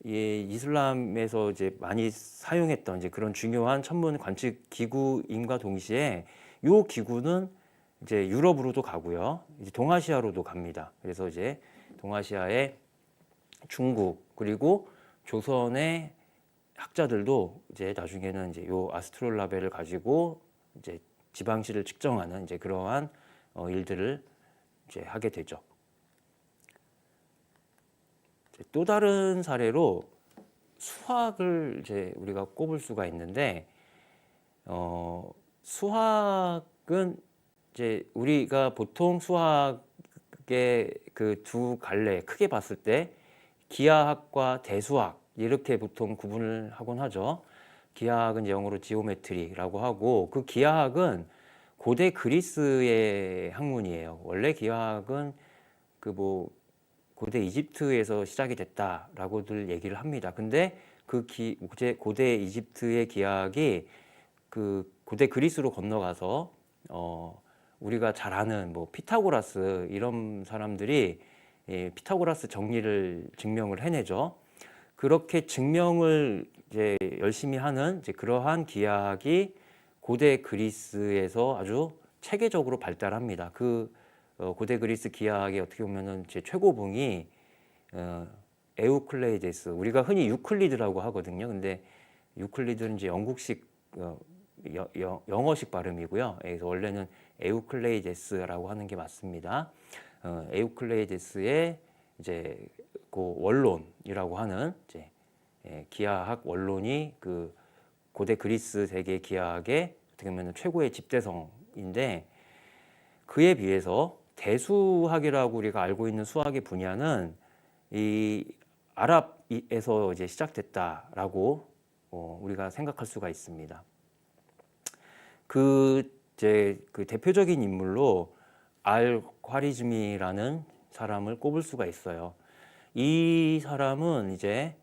이슬람에서 이제 많이 사용했던 이제 그런 중요한 천문 관측 기구임과 동시에 이 기구는 이제 유럽으로도 가고요, 이제 동아시아로도 갑니다. 그래서 이제 동아시아의 중국 그리고 조선의 학자들도 이제 나중에는 이제 요 아스트롤라베를 가지고 이제 지방시를 측정하는 이제 그러한 일들을 이제 하게 되죠. 또 다른 사례로 수학을 이제 우리가 꼽을 수가 있는데, 수학은 이제 우리가 보통 수학의 그 두 갈래 크게 봤을 때 기하학과 대수학 이렇게 보통 구분을 하곤 하죠. 기하학은 이제 영어로 지오메트리라고 하고, 그 기하학은 고대 그리스의 학문이에요. 원래 기하학은 그 뭐 고대 이집트에서 시작이 됐다라고들 얘기를 합니다. 근데 그 고대 이집트의 기하학이 그 고대 그리스로 건너가서 우리가 잘 아는 뭐 피타고라스 이런 사람들이 피타고라스 정리를 증명을 해내죠. 그렇게 증명을 이제 열심히 하는 이제 그러한 기하학이 고대 그리스에서 아주 체계적으로 발달합니다. 그 고대 그리스 기하학의 어떻게 보면은 제 최고봉이 에우클레이데스, 우리가 흔히 유클리드라고 하거든요. 근데 유클리드는 이제 영국식 영어식 발음이고요. 그래서 원래는 에우클레이데스라고 하는 게 맞습니다. 에우클레이데스의 이제 그 원론이라고 하는 이제 기하학 원론이 그 고대 그리스 세계 기하학의 어떻게 보면 최고의 집대성인데, 그에 비해서 대수학이라고 우리가 알고 있는 수학의 분야는 이 아랍에서 이제 시작됐다라고 우리가 생각할 수가 있습니다. 그 대표적인 인물로 알-콰리즈미라는 사람을 꼽을 수가 있어요. 이 사람은 이제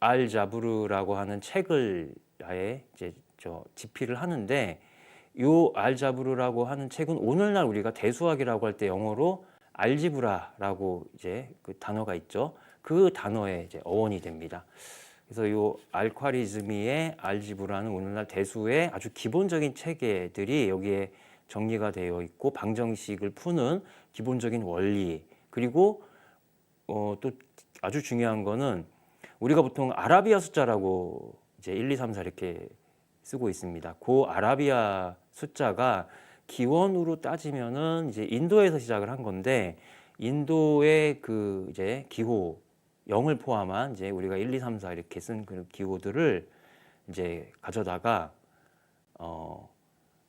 알자부르라고 하는 책을 아예 이제 집필을 하는데 요 알자브르라고 하는 책은 오늘날 우리가 대수학이라고 할 때 영어로 알지브라라고 이제 그 단어가 있죠. 그 단어의 이제 어원이 됩니다. 그래서 요 알콰리즈미의 알지브라는 오늘날 대수의 아주 기본적인 체계들이 여기에 정리가 되어 있고 방정식을 푸는 기본적인 원리 그리고 또 아주 중요한 거는 우리가 보통 아라비아 숫자라고 이제 1, 2, 3, 4 이렇게 쓰고 있습니다. 그 아라비아 숫자가 기원으로 따지면은 이제 인도에서 시작을 한 건데 인도의 그 이제 기호 0을 포함한 이제 우리가 1, 2, 3, 4 이렇게 쓴 그 기호들을 이제 가져다가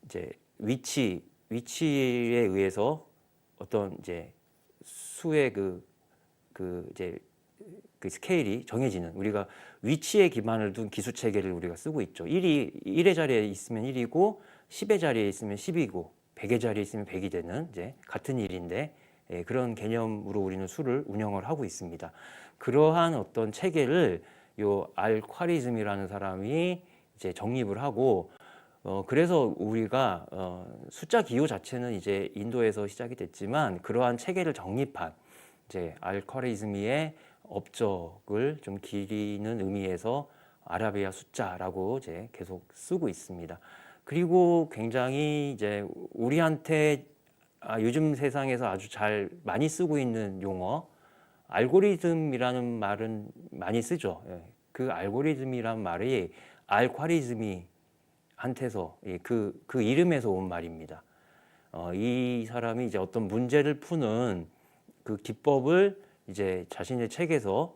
이제 위치에 의해서 어떤 이제 수의 이제 그 스케일이 정해지는 우리가 위치에 기반을 둔 기수 체계를 우리가 쓰고 있죠. 1의 자리에 있으면 1이고 10의 자리에 있으면 10이고 100의 자리에 있으면 100이 되는 이제 같은 일인데 그런 개념으로 우리는 수를 운영을 하고 있습니다. 그러한 어떤 체계를 요 알콰리즘이라는 사람이 이제 정립을 하고 그래서 우리가 숫자 기호 자체는 이제 인도에서 시작이 됐지만 그러한 체계를 정립한 이제 알콰리즘의 업적을 좀 기리는 의미에서 아라비아 숫자라고 이제 계속 쓰고 있습니다. 그리고 굉장히 이제 우리한테 요즘 세상에서 아주 잘 많이 쓰고 있는 용어 알고리즘이라는 말은 많이 쓰죠. 그 알고리즘이란 말이 알콰리즘이 한테서 그 이름에서 온 말입니다. 이 사람이 이제 어떤 문제를 푸는 그 기법을 이제 자신의 책에서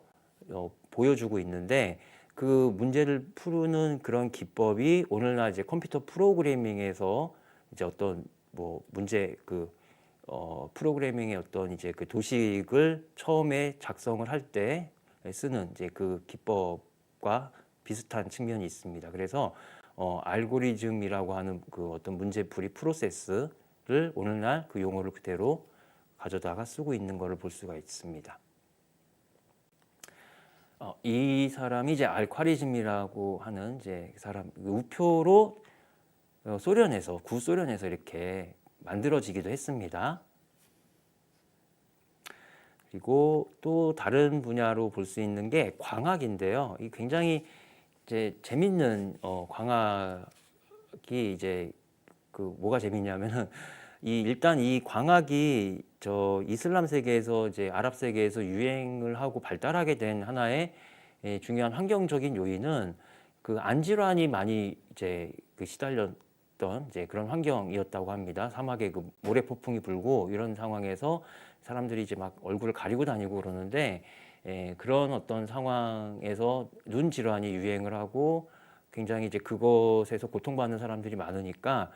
보여주고 있는데 그 문제를 푸는 그런 기법이 오늘날 이제 컴퓨터 프로그래밍에서 이제 어떤 뭐 문제 프로그래밍의 어떤 이제 그 도식을 처음에 작성을 할 때 쓰는 이제 그 기법과 비슷한 측면이 있습니다. 그래서 알고리즘이라고 하는 그 어떤 문제풀이 프로세스를 오늘날 그 용어를 그대로 가져다가 쓰고 있는 것을 볼 수가 있습니다. 이 사람이 이제 알콰리즘이라고 하는 이제 사람 우표로 소련에서 구소련에서 이렇게 만들어지기도 했습니다. 그리고 또 다른 분야로 볼 수 있는 게 광학인데요. 이 굉장히 이제 재밌는 광학이 이제 그 뭐가 재밌냐면은 일단 이 광학이 이슬람 세계에서 이제 아랍 세계에서 유행을 하고 발달하게 된 하나의 중요한 환경적인 요인은 그 안질환이 많이 이제 그 시달렸던 이제 그런 환경이었다고 합니다. 사막에 그 모래 폭풍이 불고 이런 상황에서 사람들이 이제 막 얼굴을 가리고 다니고 그러는데 그런 어떤 상황에서 눈 질환이 유행을 하고 굉장히 이제 그것에서 고통받는 사람들이 많으니까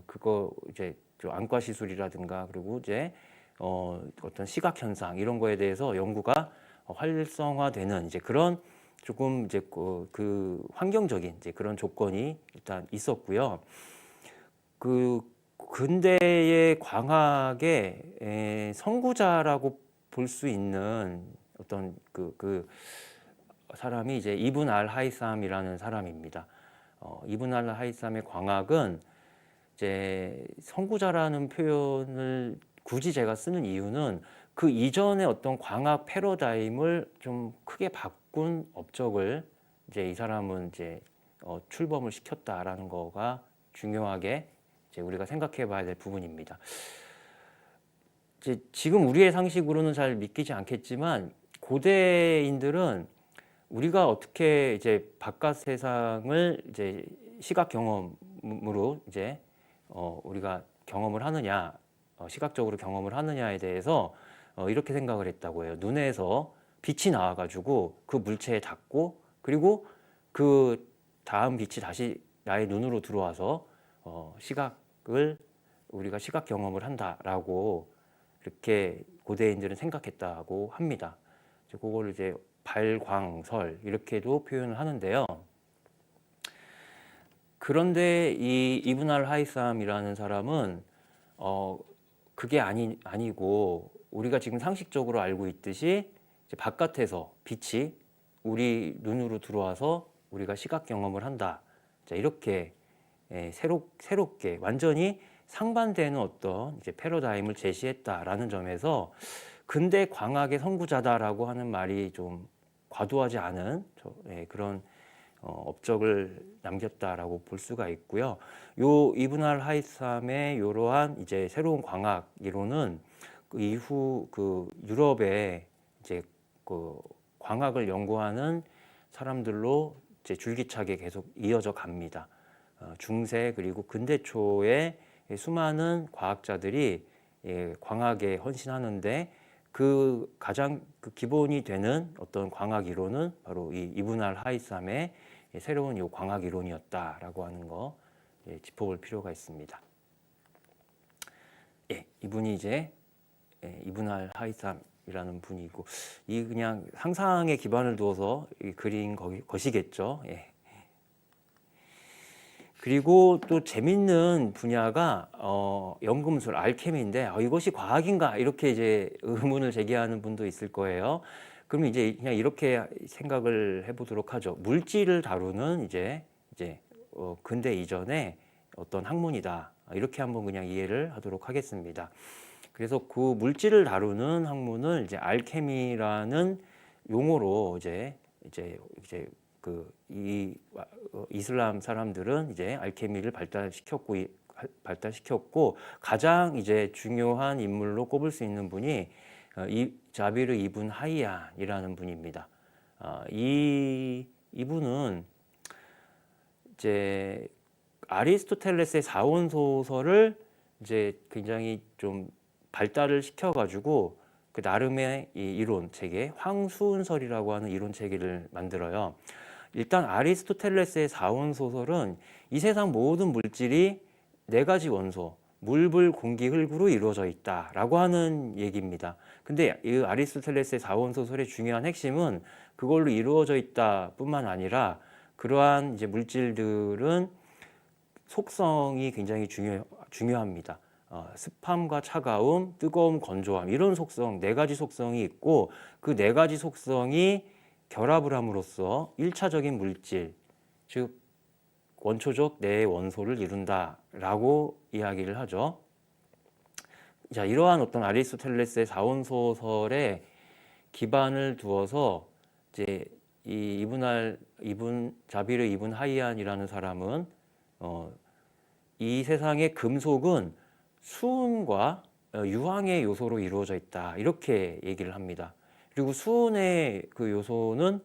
그거 이제 안과 시술이라든가 그리고 이제 어떤 시각 현상 이런 거에 대해서 연구가 활성화되는 이제 그런 조금 이제 그 환경적인 이제 그런 조건이 일단 있었고요. 그 근대의 광학의 선구자라고 볼 수 있는 어떤 그 사람이 이제 이븐 알 하이삼이라는 사람입니다. 이븐 알 하이삼의 광학은 이제 선구자라는 표현을 굳이 제가 쓰는 이유는 그 이전의 어떤 광학 패러다임을 좀 크게 바꾼 업적을 이제 이 사람은 이제 출범을 시켰다라는 거가 중요하게 이제 우리가 생각해 봐야 될 부분입니다. 이제 지금 우리의 상식으로는 잘 믿기지 않겠지만 고대인들은 우리가 어떻게 이제 바깥 세상을 이제 시각 경험으로 이제 우리가 경험을 하느냐, 시각적으로 경험을 하느냐에 대해서 이렇게 생각을 했다고 해요. 눈에서 빛이 나와가지고 그 물체에 닿고 그리고 그 다음 빛이 다시 나의 눈으로 들어와서 시각을 우리가 시각 경험을 한다라고 이렇게 고대인들은 생각했다고 합니다. 그거를 이제 발광설 이렇게도 표현을 하는데요. 그런데 이 이브н 알 하이삼이라는 사람은 그게 아니고 우리가 지금 상식적으로 알고 있듯이 이제 바깥에서 빛이 우리 눈으로 들어와서 우리가 시각 경험을 한다. 자, 이렇게 새롭게 완전히 상반되는 어떤 이제 패러다임을 제시했다라는 점에서 근대 광학의 선구자다라고 하는 말이 좀 과도하지 않은 그런 업적을 남겼다라고 볼 수가 있고요. 요 이브н 알하이삼의 이러한 이제 새로운 광학 이론은 그 이후 그 유럽에 이제 그 광학을 연구하는 사람들로 이제 줄기차게 계속 이어져 갑니다. 중세 그리고 근대 초에 수많은 과학자들이 광학에 헌신하는데 그 가장 그 기본이 되는 어떤 광학 이론은 바로 이 이브n 알하이삼의 새로운 이 광학 이론이었다라고 하는 거 짚어볼 필요가 있습니다. 이분이 이제 이브n 알하이삼이라는 분이고 이 그냥 상상에 기반을 두어서 그린 것이겠죠. 그리고 또 재밌는 분야가 연금술, 알케미인데 이것이 과학인가 이렇게 이제 의문을 제기하는 분도 있을 거예요. 그럼 이제 그냥 이렇게 생각을 해보도록 하죠. 물질을 다루는 이제 근대 이전의 어떤 학문이다. 이렇게 한번 그냥 이해를 하도록 하겠습니다. 그래서 그 물질을 다루는 학문을 이제 알케미라는 용어로 이제 그 이슬람 사람들은 이제 알케미를 발달시켰고 가장 이제 중요한 인물로 꼽을 수 있는 분이 이 자비르 이븐 하이얀이라는 분입니다. 이분은 이제 아리스토텔레스의 사원 소설을 이제 굉장히 좀 발달을 시켜가지고 그 나름의 이 이론 체계, 황수운설이라고 하는 이론 체계를 만들어요. 일단 아리스토텔레스의 사원 소설은 이 세상 모든 물질이 네 가지 원소, 물, 불, 공기, 흙으로 이루어져 있다라고 하는 얘기입니다. 근데 이 아리스토텔레스의 사원 소설의 중요한 핵심은 그걸로 이루어져 있다뿐만 아니라 그러한 이제 물질들은 속성이 굉장히 중요합니다. 습함과 차가움, 뜨거움, 건조함 이런 속성 네 가지 속성이 있고 그 네 가지 속성이 결합을 함으로써 1차적인 물질, 즉 원초적 네 원소를 이룬다라고 이야기를 하죠. 자, 이러한 어떤 아리스토텔레스의 사원 소설에 기반을 두어서 이제 이 자비르 이븐 하이얀이라는 사람은 이 세상의 금속은 수은과 유황의 요소로 이루어져 있다 이렇게 얘기를 합니다. 그리고 수은의 그 요소는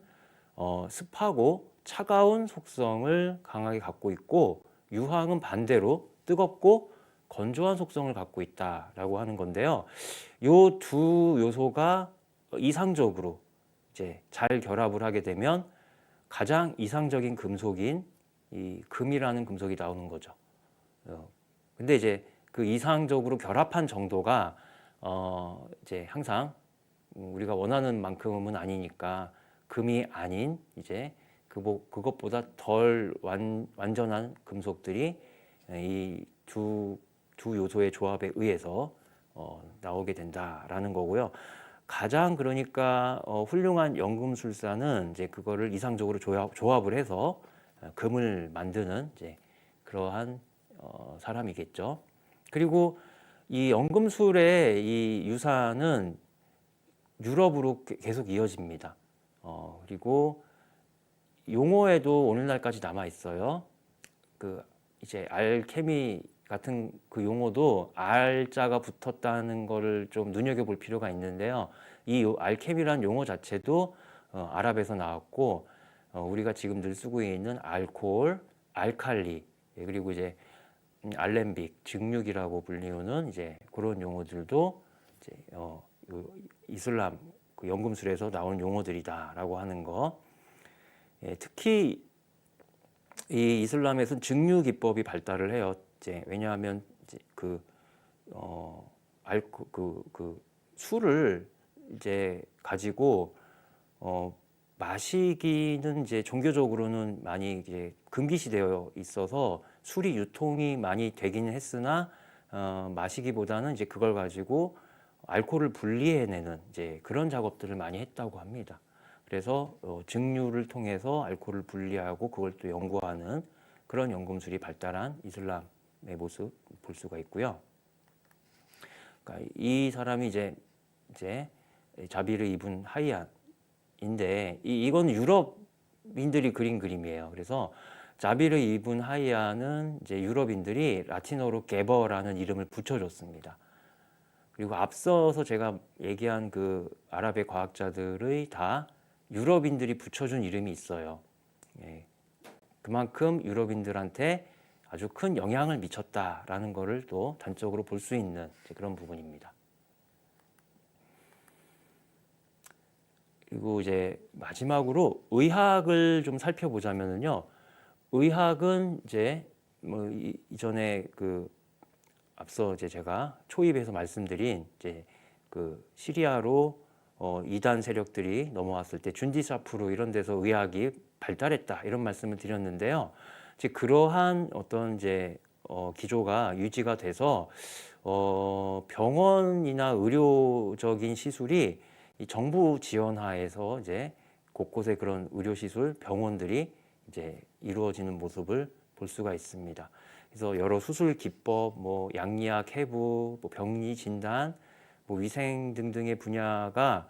습하고 차가운 속성을 강하게 갖고 있고 유황은 반대로 뜨겁고 건조한 속성을 갖고 있다라고 하는 건데요. 요 두 요소가 이상적으로 이제 잘 결합을 하게 되면 가장 이상적인 금속인 이 금이라는 금속이 나오는 거죠. 근데 이제 그 이상적으로 결합한 정도가 이제 항상 우리가 원하는 만큼은 아니니까 금이 아닌 이제 그것보다 덜 완전한 금속들이 이 두 요소의 조합에 의해서 나오게 된다라는 거고요. 가장 그러니까 훌륭한 연금술사는 이제 그거를 이상적으로 조합을 해서 금을 만드는 이제 그러한 사람이겠죠. 그리고 이 연금술의 이 유산은 유럽으로 계속 이어집니다. 그리고 용어에도 오늘날까지 남아 있어요. 그 이제 알케미 같은 그 용어도 알자가 붙었다는 거를 좀 눈여겨볼 필요가 있는데요. 이 알케미라는 용어 자체도 아랍에서 나왔고 우리가 지금 늘 쓰고 있는 알코올, 알칼리 그리고 이제 알렘빅, 증류기라고 불리우는 이제 그런 용어들도 이제 이슬람 그 연금술에서 나온 용어들이다라고 하는 거. 특히 이 이슬람에서는 증류 기법이 발달을 해요. 이제 왜냐하면 이제 술을 이제 가지고 마시기는 이제 종교적으로는 많이 이제 금기시되어 있어서 술이 유통이 많이 되기는 했으나 마시기보다는 이제 그걸 가지고 알코올을 분리해내는 이제 그런 작업들을 많이 했다고 합니다. 그래서 증류를 통해서 알코올을 분리하고 그걸 또 연구하는 그런 연금술이 발달한 이슬람의 모습 볼 수가 있고요. 그러니까 이 사람이 이제 자비르 이븐 하이안인데 이건 유럽인들이 그린 그림이에요. 그래서 자비르 이븐 하이안은 이제 유럽인들이 라틴어로 게버라는 이름을 붙여줬습니다. 그리고 앞서서 제가 얘기한 그 아랍의 과학자들의 다 유럽인들이 붙여준 이름이 있어요. 예. 그만큼 유럽인들한테 아주 큰 영향을 미쳤다라는 것을 또 단적으로 볼 수 있는 그런 부분입니다. 그리고 이제 마지막으로 의학을 좀 살펴보자면요. 의학은 이제 뭐 이전에 그 앞서 이제 제가 초입에서 말씀드린 이제 그 시리아로 이단 세력들이 넘어왔을 때 준디사프로 이런 데서 의학이 발달했다 이런 말씀을 드렸는데요. 이제 그러한 어떤 이제 기조가 유지가 돼서 병원이나 의료적인 시술이 이 정부 지원하에서 이제 곳곳에 그런 의료 시술 병원들이 이제 이루어지는 모습을 볼 수가 있습니다. 그래서 여러 수술 기법, 뭐 양리학, 해부, 뭐 병리 진단, 뭐 위생 등등의 분야가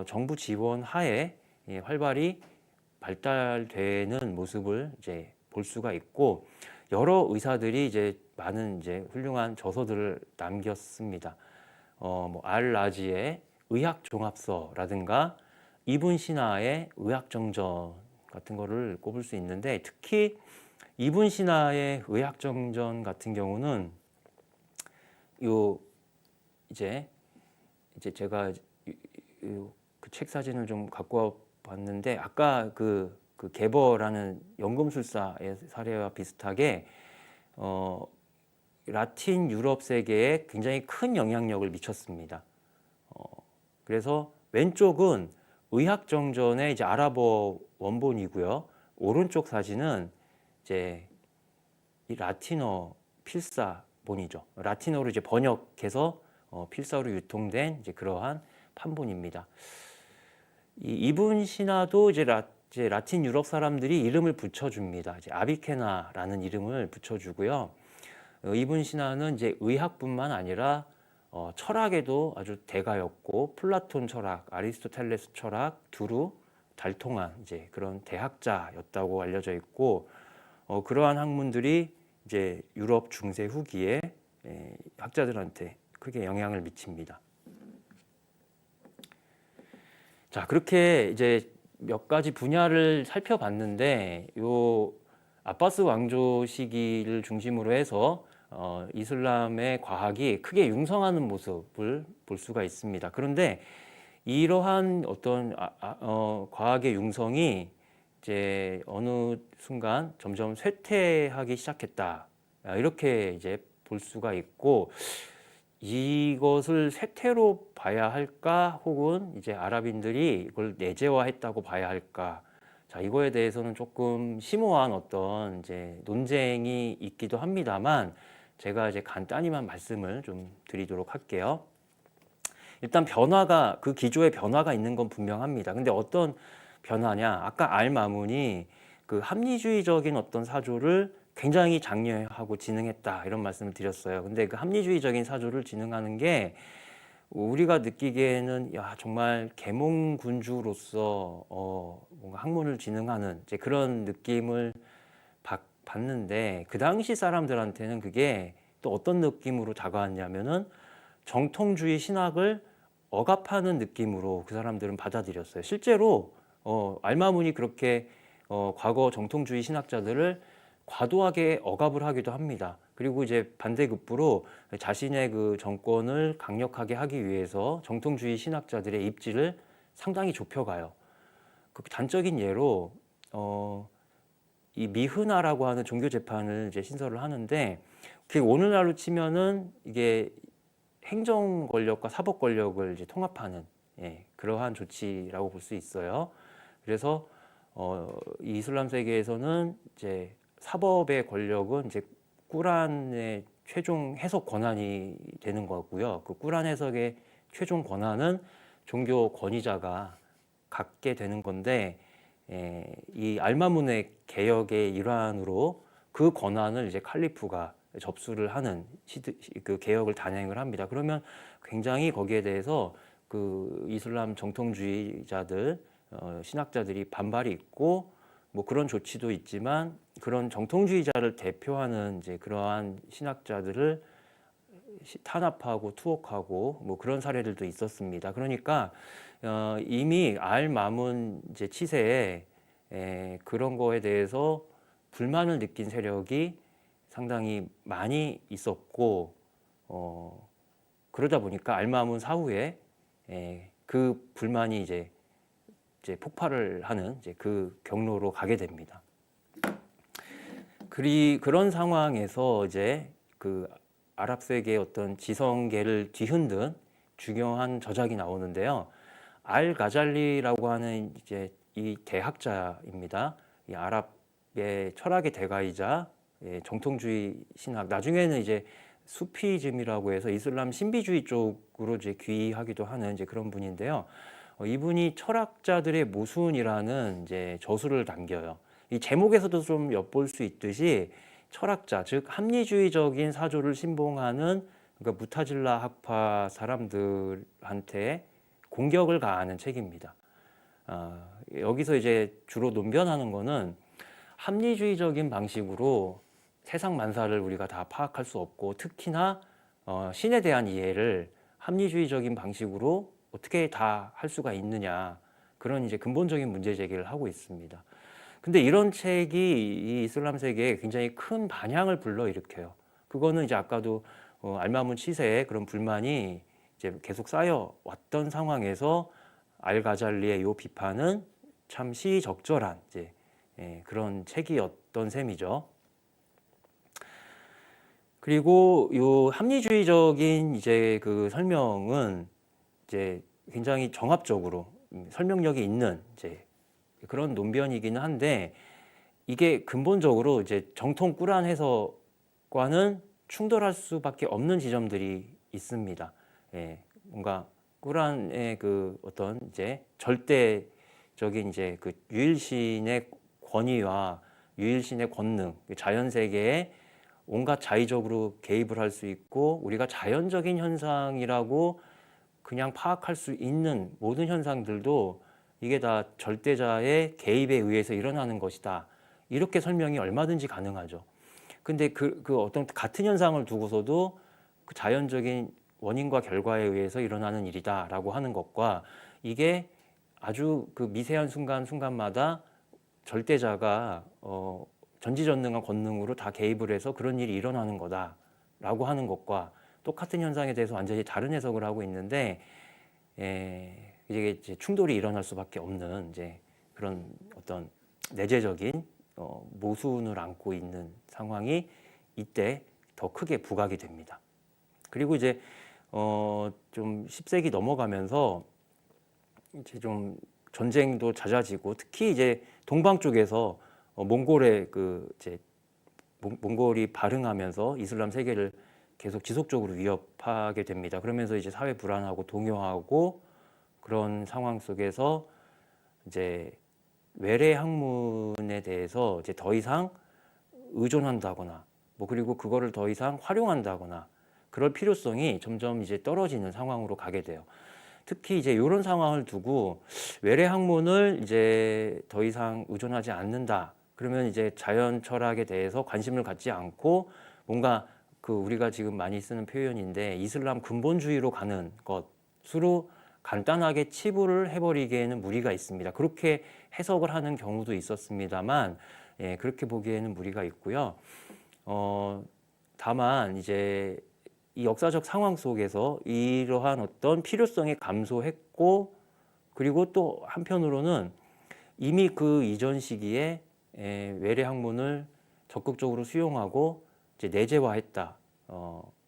정부 지원 하에 활발히 발달되는 모습을 이제 볼 수가 있고 여러 의사들이 이제 많은 이제 훌륭한 저서들을 남겼습니다. 뭐 알라지의 의학 종합서라든가 이븐 시나의 의학 정전 같은 거를 꼽을 수 있는데 특히 이븐 시나의 의학 정전 같은 경우는 요 이제 제가 그 책 사진을 좀 갖고 왔는데 아까 그 게버라는 연금술사의 사례와 비슷하게 라틴 유럽 세계에 굉장히 큰 영향력을 미쳤습니다. 그래서 왼쪽은 의학 정전의 이제 아랍어 원본이고요. 오른쪽 사진은 이제 이 라틴어 필사본이죠. 라틴어로 이제 번역해서 필사로 유통된 이제 그러한 판본입니다. 이 이분 신화도 이제 라틴 유럽 사람들이 이름을 붙여줍니다. 이제 아비케나라는 이름을 붙여주고요. 이분 신화는 이제 의학뿐만 아니라 철학에도 아주 대가였고 플라톤 철학, 아리스토텔레스 철학, 두루, 달통한 이제 그런 대학자였다고 알려져 있고 그러한 학문들이 이제 유럽 중세 후기에 학자들한테 크게 영향을 미칩니다. 자, 그렇게 이제 몇 가지 분야를 살펴봤는데 요 아바스 왕조 시기를 중심으로 해서 이슬람의 과학이 크게 융성하는 모습을 볼 수가 있습니다. 그런데 이러한 어떤 과학의 융성이 이제 어느 순간 점점 쇠퇴하기 시작했다. 이렇게 이제 볼 수가 있고 이것을 쇠퇴로 봐야 할까 혹은 이제 아랍인들이 이걸 내재화했다고 봐야 할까 자 이거에 대해서는 조금 심오한 어떤 이제 논쟁이 있기도 합니다만 제가 이제 간단히만 말씀을 좀 드리도록 할게요. 일단 변화가 그 기조의 변화가 있는 건 분명합니다. 근데 어떤 변화냐? 아까 알마문이 그 합리주의적인 어떤 사조를 굉장히 장려하고 진흥했다 이런 말씀을 드렸어요. 근데 그 합리주의적인 사조를 진흥하는 게 우리가 느끼기에는 야 정말 계몽군주로서 뭔가 학문을 진흥하는 이제 그런 느낌을 받는데 그 당시 사람들한테는 그게 또 어떤 느낌으로 다가왔냐면은 정통주의 신학을 억압하는 느낌으로 그 사람들은 받아들였어요. 실제로 알마문이 그렇게 과거 정통주의 신학자들을 과도하게 억압을 하기도 합니다. 그리고 이제 반대급부로 자신의 그 정권을 강력하게 하기 위해서 정통주의 신학자들의 입지를 상당히 좁혀가요. 그 단적인 예로 이 미흐나라고 하는 종교 재판을 이제 신설을 하는데 그 오늘날로 치면은 이게 행정 권력과 사법 권력을 이제 통합하는 그러한 조치라고 볼 수 있어요. 그래서 이 이슬람 세계에서는 이제 사법의 권력은 이제 꾸란의 최종 해석 권한이 되는 거고요. 그 꾸란 해석의 최종 권한은 종교 권위자가 갖게 되는 건데 이 알마문의 개혁의 일환으로 그 권한을 이제 칼리프가 접수를 하는 그 개혁을 단행을 합니다. 그러면 굉장히 거기에 대해서 그 이슬람 정통주의자들 신학자들이 반발이 있고 뭐 그런 조치도 있지만 그런 정통주의자를 대표하는 이제 그러한 신학자들을 탄압하고 투옥하고 뭐 그런 사례들도 있었습니다. 그러니까 이미 알 마문 이제 치세에 그런 거에 대해서 불만을 느낀 세력이 상당히 많이 있었고 그러다 보니까 알 마문 사후에 그 불만이 이제 폭발을 하는 이제 그 경로로 가게 됩니다. 그런 상황에서 이제 그 아랍 세계의 어떤 지성계를 뒤흔든 중요한 저작이 나오는데요. 알 가잘리라고 하는 이제 이 대학자입니다. 이 아랍의 철학의 대가이자 정통주의 신학, 나중에는 이제 수피즘이라고 해서 이슬람 신비주의 쪽으로 이제 귀하기도 하는 이제 그런 분인데요. 이분이 철학자들의 모순이라는 이제 저술을 남겨요. 이 제목에서도 좀 엿볼 수 있듯이 철학자, 즉 합리주의적인 사조를 신봉하는 그러니까 무타질라 학파 사람들한테 공격을 가하는 책입니다. 여기서 이제 주로 논변하는 거는 합리주의적인 방식으로 세상 만사를 우리가 다 파악할 수 없고 특히나 신에 대한 이해를 합리주의적인 방식으로 어떻게 다 할 수가 있느냐 그런 이제 근본적인 문제 제기를 하고 있습니다. 근데 이런 책이 이 이슬람 세계에 굉장히 큰 반향을 불러일으켜요. 그거는 이제 아까도 알마문 치세의 그런 불만이 이제 계속 쌓여 왔던 상황에서 알 가잘리의 이 비판은 참 시의적절한 이제 그런 책이었던 셈이죠. 그리고 이 합리주의적인 이제 그 설명은 이제 굉장히 정합적으로 설명력이 있는 이제 그런 논변이기는 한데 이게 근본적으로 이제 정통 꾸란 해석과는 충돌할 수밖에 없는 지점들이 있습니다. 뭔가 꾸란의 그 어떤 이제 절대적인 이제 그 유일신의 권위와 유일신의 권능, 자연 세계에 온갖 자의적으로 개입을 할 수 있고 우리가 자연적인 현상이라고 그냥 파악할 수 있는 모든 현상들도 이게 다 절대자의 개입에 의해서 일어나는 것이다. 이렇게 설명이 얼마든지 가능하죠. 근데 그 어떤 같은 현상을 두고서도 그 자연적인 원인과 결과에 의해서 일어나는 일이다라고 하는 것과 이게 아주 그 미세한 순간마다 절대자가 전지전능한 권능으로 다 개입을 해서 그런 일이 일어나는 거다라고 하는 것과 똑같은 현상에 대해서 완전히 다른 해석을 하고 있는데 이게 이제 충돌이 일어날 수밖에 없는 이제 그런 어떤 내재적인 모순을 안고 있는 상황이 이때 더 크게 부각이 됩니다. 그리고 이제 좀 10세기 넘어가면서 이제 좀 전쟁도 잦아지고 특히 이제 동방 쪽에서 몽골의 그 이제 몽골이 발흥하면서 이슬람 세계를 계속 지속적으로 위협하게 됩니다. 그러면서 이제 사회 불안하고 동요하고 그런 상황 속에서 이제 외래 학문에 대해서 이제 더 이상 의존한다거나 뭐 그리고 그거를 더 이상 활용한다거나 그럴 필요성이 점점 이제 떨어지는 상황으로 가게 돼요. 특히 이제 이런 상황을 두고 외래 학문을 이제 더 이상 의존하지 않는다. 그러면 이제 자연 철학에 대해서 관심을 갖지 않고 뭔가 그 우리가 지금 많이 쓰는 표현인데 이슬람 근본주의로 가는 것으로 간단하게 치부를 해버리기에는 무리가 있습니다. 그렇게 해석을 하는 경우도 있었습니다만 그렇게 보기에는 무리가 있고요. 다만 이제 이 역사적 상황 속에서 이러한 어떤 필요성이 감소했고 그리고 또 한편으로는 이미 그 이전 시기에 외래 학문을 적극적으로 수용하고 이제 내재화했다,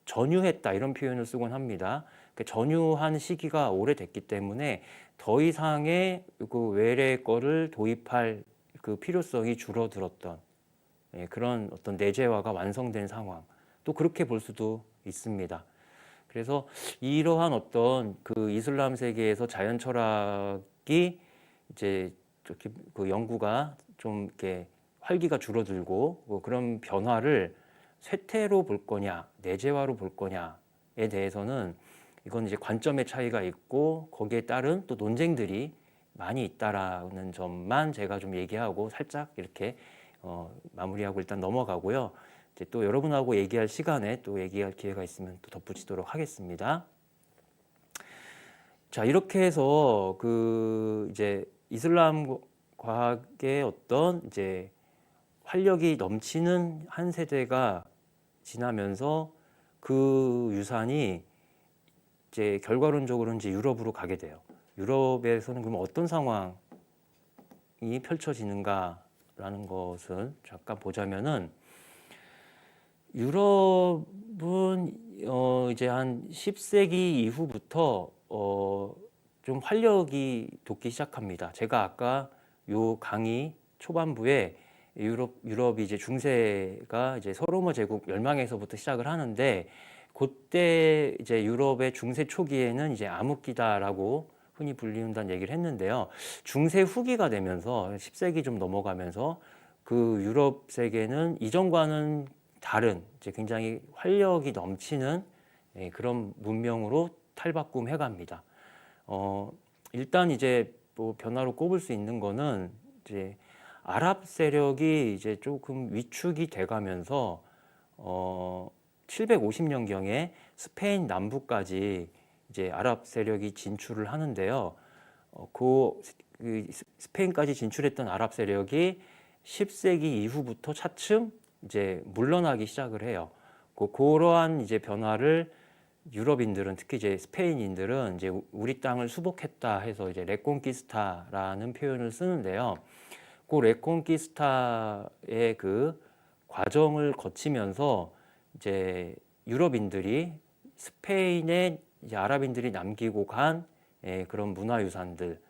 전유했다 이런 표현을 쓰곤 합니다. 전유한 시기가 오래됐기 때문에 더 이상의 그 외래 거를 도입할 그 필요성이 줄어들었던 그런 어떤 내재화가 완성된 상황. 또 그렇게 볼 수도 있습니다. 그래서 이러한 어떤 그 이슬람 세계에서 자연 철학이 이제 그 연구가 좀 이렇게 활기가 줄어들고 그런 변화를 쇠퇴로 볼 거냐, 내재화로 볼 거냐에 대해서는 이건 이제 관점의 차이가 있고 거기에 따른 또 논쟁들이 많이 있다라는 점만 제가 좀 얘기하고 살짝 이렇게 마무리하고 일단 넘어가고요. 이제 또 여러분하고 얘기할 시간에 또 얘기할 기회가 있으면 또 덧붙이도록 하겠습니다. 자, 이렇게 해서 그 이제 이슬람 과학의 어떤 이제 활력이 넘치는 한 세대가 지나면서 그 유산이 이제 결과론적으로 이제 유럽으로 가게 돼요. 유럽에서는 그럼 어떤 상황이 펼쳐지는가라는 것을 잠깐 보자면은 유럽은 이제 한 10세기 이후부터 좀 활력이 돋기 시작합니다. 제가 아까 요 강의 초반부에 유럽이 이제 중세가 이제 서로머 제국 멸망에서부터 시작을 하는데 그때 이제 유럽의 중세 초기에는 이제 암흑기다라고 흔히 불리운다는 얘기를 했는데요. 중세 후기가 되면서 10세기 좀 넘어가면서 그 유럽 세계는 이전과는 다른 이제 굉장히 활력이 넘치는 그런 문명으로 탈바꿈해 갑니다. 일단 이제 뭐 변화로 꼽을 수 있는 거는 이제 아랍 세력이 이제 조금 위축이 돼가면서 750년경에 스페인 남부까지 이제 아랍 세력이 진출을 하는데요. 그 스페인까지 진출했던 아랍 세력이 10세기 이후부터 차츰 이제 물러나기 시작을 해요. 그러한 이제 변화를 유럽인들은 특히 이제 스페인인들은 이제 우리 땅을 수복했다 해서 이제 레콘키스타라는 표현을 쓰는데요. 그 레콘키스타의 그 과정을 거치면서 이제 유럽인들이 스페인에 이제 아랍인들이 남기고 간 그런 문화유산들,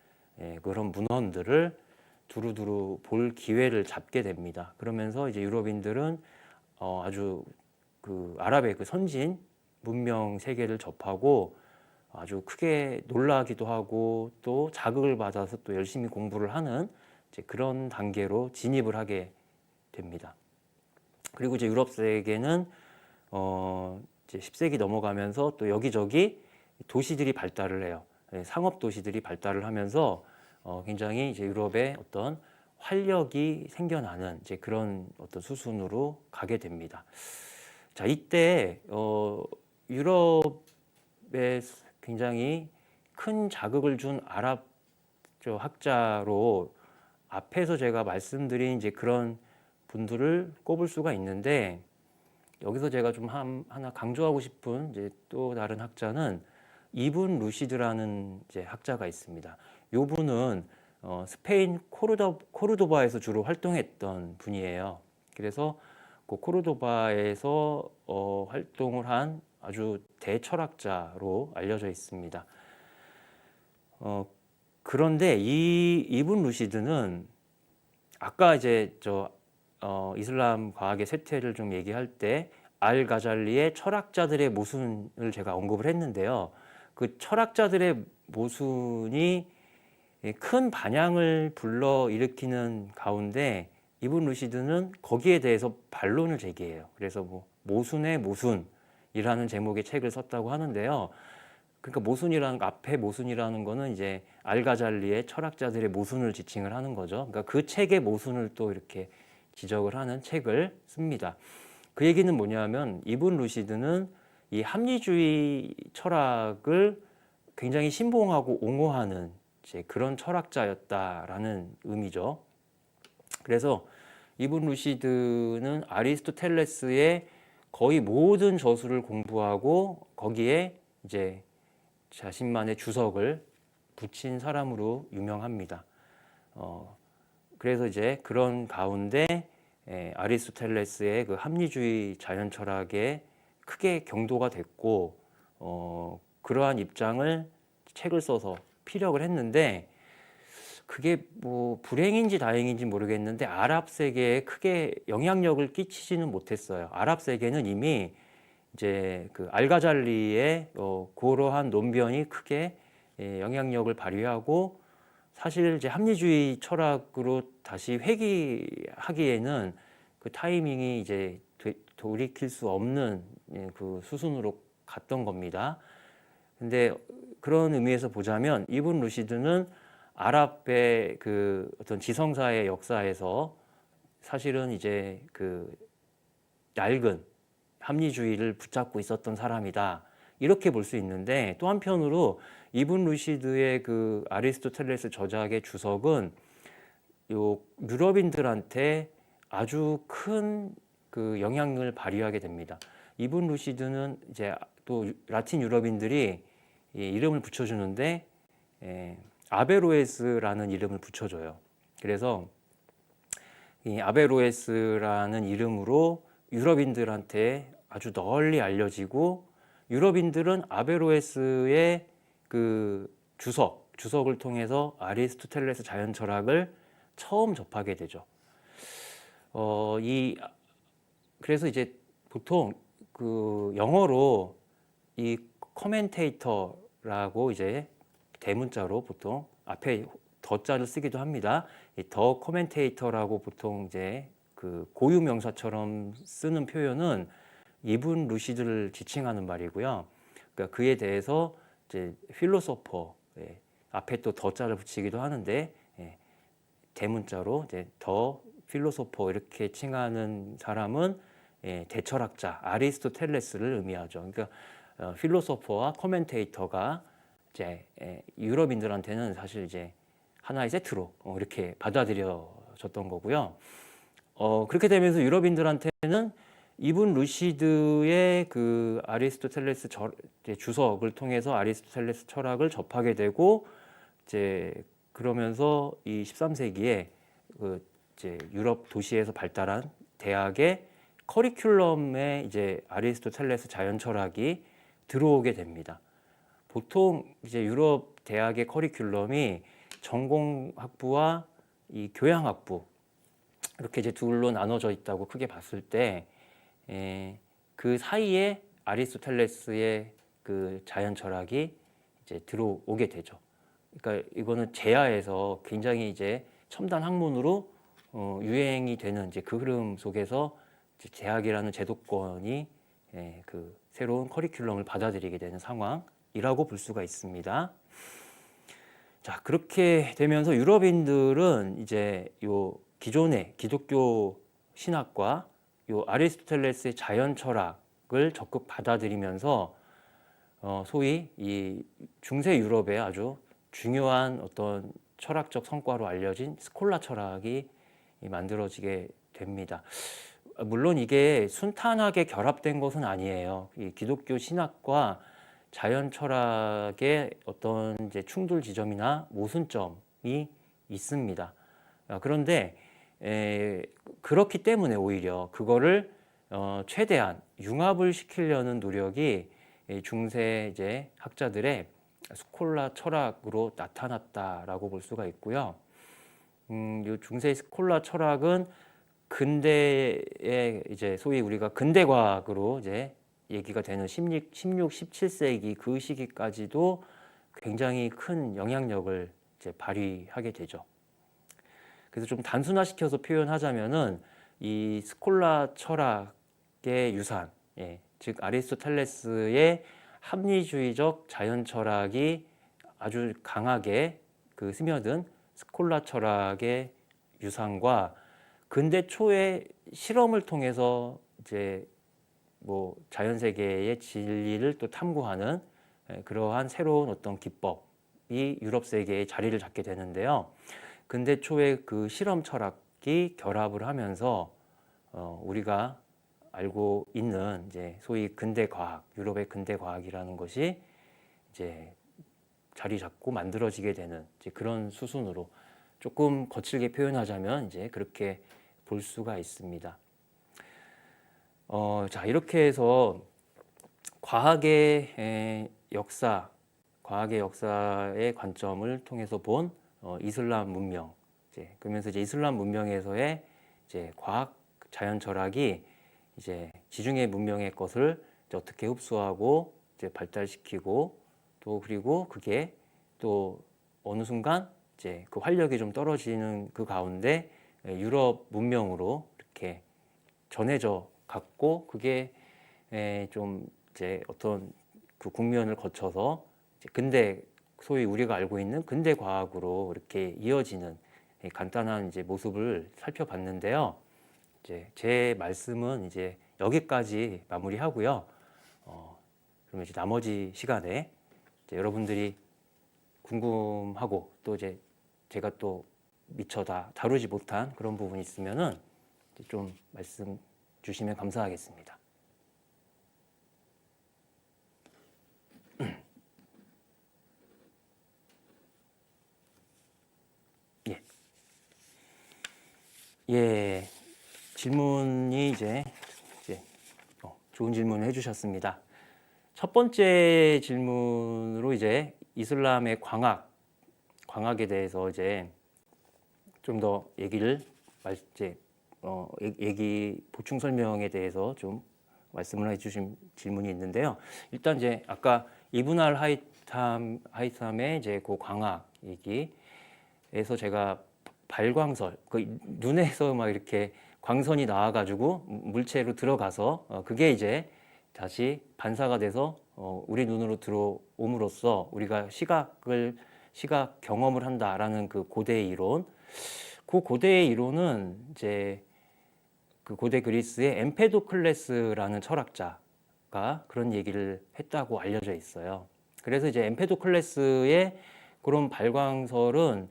그런 문헌들을 두루두루 볼 기회를 잡게 됩니다. 그러면서 이제 유럽인들은 아주 그 아랍의 그 선진 문명 세계를 접하고 아주 크게 놀라기도 하고 또 자극을 받아서 또 열심히 공부를 하는 이제 그런 단계로 진입을 하게 됩니다. 그리고 이제 유럽 세계는 이제 10세기 넘어가면서 또 여기저기 도시들이 발달을 해요. 상업 도시들이 발달을 하면서 굉장히 이제 유럽의 어떤 활력이 생겨나는 이제 그런 어떤 수순으로 가게 됩니다. 자, 이때 유럽에 굉장히 큰 자극을 준 아랍 학자로 앞에서 제가 말씀드린 이제 그런 분들을 꼽을 수가 있는데 여기서 제가 좀 하나 강조하고 싶은 이제 또 다른 학자는 이븐 루시드라는 이제 학자가 있습니다. 이 분은 스페인 코르도바에서 주로 활동했던 분이에요. 그래서 그 코르도바에서 활동을 한 아주 대철학자로 알려져 있습니다. 그런데 이 이븐 루시드는 아까 이제 이슬람 과학의 쇠퇴를 좀 얘기할 때 알 가잘리의 철학자들의 모순을 제가 언급을 했는데요. 그 철학자들의 모순이 큰 반향을 불러일으키는 가운데 이븐 루시드는 거기에 대해서 반론을 제기해요. 그래서 뭐 모순의 모순이라는 제목의 책을 썼다고 하는데요. 그러니까 모순이라는 앞에 모순이라는 거는 이제 알가잘리의 철학자들의 모순을 지칭을 하는 거죠. 그러니까 그 책의 모순을 또 이렇게 지적을 하는 책을 씁니다. 그 얘기는 뭐냐면 이븐 루시드는 이 합리주의 철학을 굉장히 신봉하고 옹호하는 이제 그런 철학자였다라는 의미죠. 그래서 이븐 루시드는 아리스토텔레스의 거의 모든 저술을 공부하고 거기에 이제 자신만의 주석을 붙인 사람으로 유명합니다. 그래서 이제 그런 가운데 아리스토텔레스의 그 합리주의 자연 철학에 크게 경도가 됐고 그러한 입장을 책을 써서 피력을 했는데 그게 뭐 불행인지 다행인지 모르겠는데 아랍 세계에 크게 영향력을 끼치지는 못했어요. 아랍 세계는 이미 이제 그 알가잘리의 그러한 논변이 크게 영향력을 발휘하고 사실 이제 합리주의 철학으로 다시 회귀하기에는 그 타이밍이 이제 돌이킬 수 없는 그 수순으로 갔던 겁니다. 근데 그런 의미에서 보자면 이븐 루시드는 아랍의 그 어떤 지성사의 역사에서 사실은 이제 그 낡은 합리주의를 붙잡고 있었던 사람이다. 이렇게 볼 수 있는데 또 한편으로 이븐 루시드의 그 아리스토텔레스 저작의 주석은 요 유럽인들한테 아주 큰 그 영향을 발휘하게 됩니다. 이븐 루시드는 이제 또 라틴 유럽인들이 이름을 붙여주는데 아베로에스라는 이름을 붙여줘요. 그래서 이 아베로에스라는 이름으로 유럽인들한테 아주 널리 알려지고 유럽인들은 아베로에스의 그 주석을 통해서 아리스토텔레스 자연 철학을 처음 접하게 되죠. 그래서 이제 보통 그 영어로 이 커멘테이터라고 이제 대문자로 보통 앞에 더자를 쓰기도 합니다. 이 더 커멘테이터라고 보통 이제 그 고유 명사처럼 쓰는 표현은 이븐 루시드를 지칭하는 말이고요. 그러니까 그에 대해서 이제 필로소퍼 앞에 또 더자를 붙이기도 하는데 대문자로 이제 더 필로소퍼 이렇게 칭하는 사람은 대철학자 아리스토텔레스를 의미하죠. 그러니까 필로소퍼와 커멘테이터가 이제 유럽인들한테는 사실 이제 하나의 세트로 이렇게 받아들여졌던 거고요. 그렇게 되면서 유럽인들한테는 이븐 루시드의 그 아리스토텔레스 주석을 통해서 아리스토텔레스 철학을 접하게 되고 이제 그러면서 이 13세기에 그 이제 유럽 도시에서 발달한 대학의 커리큘럼에 이제 아리스토텔레스 자연 철학이 들어오게 됩니다. 보통 이제 유럽 대학의 커리큘럼이 전공학부와 이 교양학부 이렇게 이제 둘로 나눠져 있다고 크게 봤을 때 그 사이에 아리스토텔레스의 그 자연 철학이 이제 들어오게 되죠. 그러니까 이거는 제야에서 굉장히 이제 첨단 학문으로 유행이 되는 이제 그 흐름 속에서 이제 대학이라는 제도권이 그 새로운 커리큘럼을 받아들이게 되는 상황이라고 볼 수가 있습니다. 자, 그렇게 되면서 유럽인들은 이제 요 기존의 기독교 신학과 요 아리스토텔레스의 자연 철학을 적극 받아들이면서 소위 이 중세 유럽의 아주 중요한 어떤 철학적 성과로 알려진 스콜라 철학이 만들어지게 됩니다. 물론 이게 순탄하게 결합된 것은 아니에요. 이 기독교 신학과 자연 철학의 어떤 이제 충돌 지점이나 모순점이 있습니다. 그런데 그렇기 때문에 오히려 그거를 최대한 융합을 시키려는 노력이 중세 이제 학자들의 스콜라 철학으로 나타났다라고 볼 수가 있고요. 이 중세 스콜라 철학은 근대의 이제 소위 우리가 근대 과학으로 이제 얘기가 되는 16, 17세기 그 시기까지도 굉장히 큰 영향력을 이제 발휘하게 되죠. 그래서 좀 단순화시켜서 표현하자면은 이 스콜라 철학의 유산, 즉 아리스토텔레스의 합리주의적 자연 철학이 아주 강하게 그 스며든 스콜라 철학의 유산과 근대 초의 실험을 통해서 이제 뭐 자연 세계의 진리를 또 탐구하는 그러한 새로운 어떤 기법이 유럽 세계에 자리를 잡게 되는데요. 근대 초의 그 실험 철학이 결합을 하면서 우리가 알고 있는 이제 소위 근대 과학, 유럽의 근대 과학이라는 것이 이제 자리 잡고 만들어지게 되는 이제 그런 수순으로 조금 거칠게 표현하자면 이제 그렇게 볼 수가 있습니다. 자, 이렇게 해서 과학의 역사의 관점을 통해서 본 이슬람 문명, 그러면서 이제 이슬람 문명에서의 이제 과학 자연 철학이 이제 지중해 문명의 것을 이제 어떻게 흡수하고 이제 발달시키고 또 그리고 그게 또 어느 순간 이제 그 활력이 좀 떨어지는 그 가운데 유럽 문명으로 이렇게 전해져 갔고, 그게 좀 이제 어떤 그 국면을 거쳐서 이제 근대, 소위 우리가 알고 있는 근대 과학으로 이렇게 이어지는 간단한 이제 모습을 살펴봤는데요. 이제 제 말씀은 이제 여기까지 마무리하고요. 그러면 이제 나머지 시간에 이제 여러분들이 궁금하고 또 이제 제가 또 미처 다 다루지 못한 그런 부분이 있으면은 이제 좀 말씀 주시면 감사하겠습니다. 예. 예. 질문이 이제 좋은 질문을 해주셨습니다. 첫 번째 질문으로 이제 이슬람의 광학에 대해서 이제 좀 더 얘기를 얘기 보충 설명에 대해서 좀 말씀을 해주신 질문이 있는데요. 일단 이제 아까 이브н 알 하이탐의 이제 그 광학 얘기에서 제가 발광설, 그 눈에서 막 이렇게 광선이 나와가지고 물체로 들어가서 그게 이제 다시 반사가 돼서 우리 눈으로 들어옴으로써 우리가 시각 경험을 한다라는 그 고대의 이론. 그 고대의 이론은 이제 그 고대 그리스의 엠페도클레스라는 철학자가 그런 얘기를 했다고 알려져 있어요. 그래서 이제 엠페도클레스의 그런 발광설은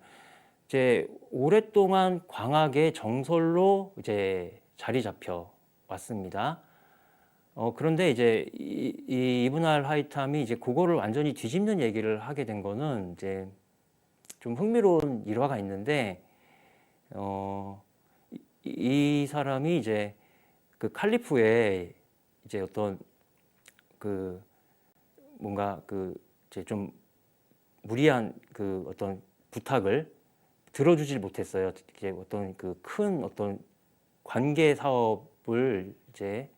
이제 오랫동안 광학의 정설로 이제 자리 잡혀 왔습니다. 그런데 이제 이브n 알 하이탐이 이제 그거를 완전히 뒤집는 얘기를 하게 된 거는 이제 좀 흥미로운 일화가 있는데, 이 사람이 이제 그 칼리프의 이제 어떤 그 뭔가 그 이제 좀 무리한 그 어떤 부탁을 들어주질 못했어요. 이제 어떤 그 큰 어떤 관계 사업을 이제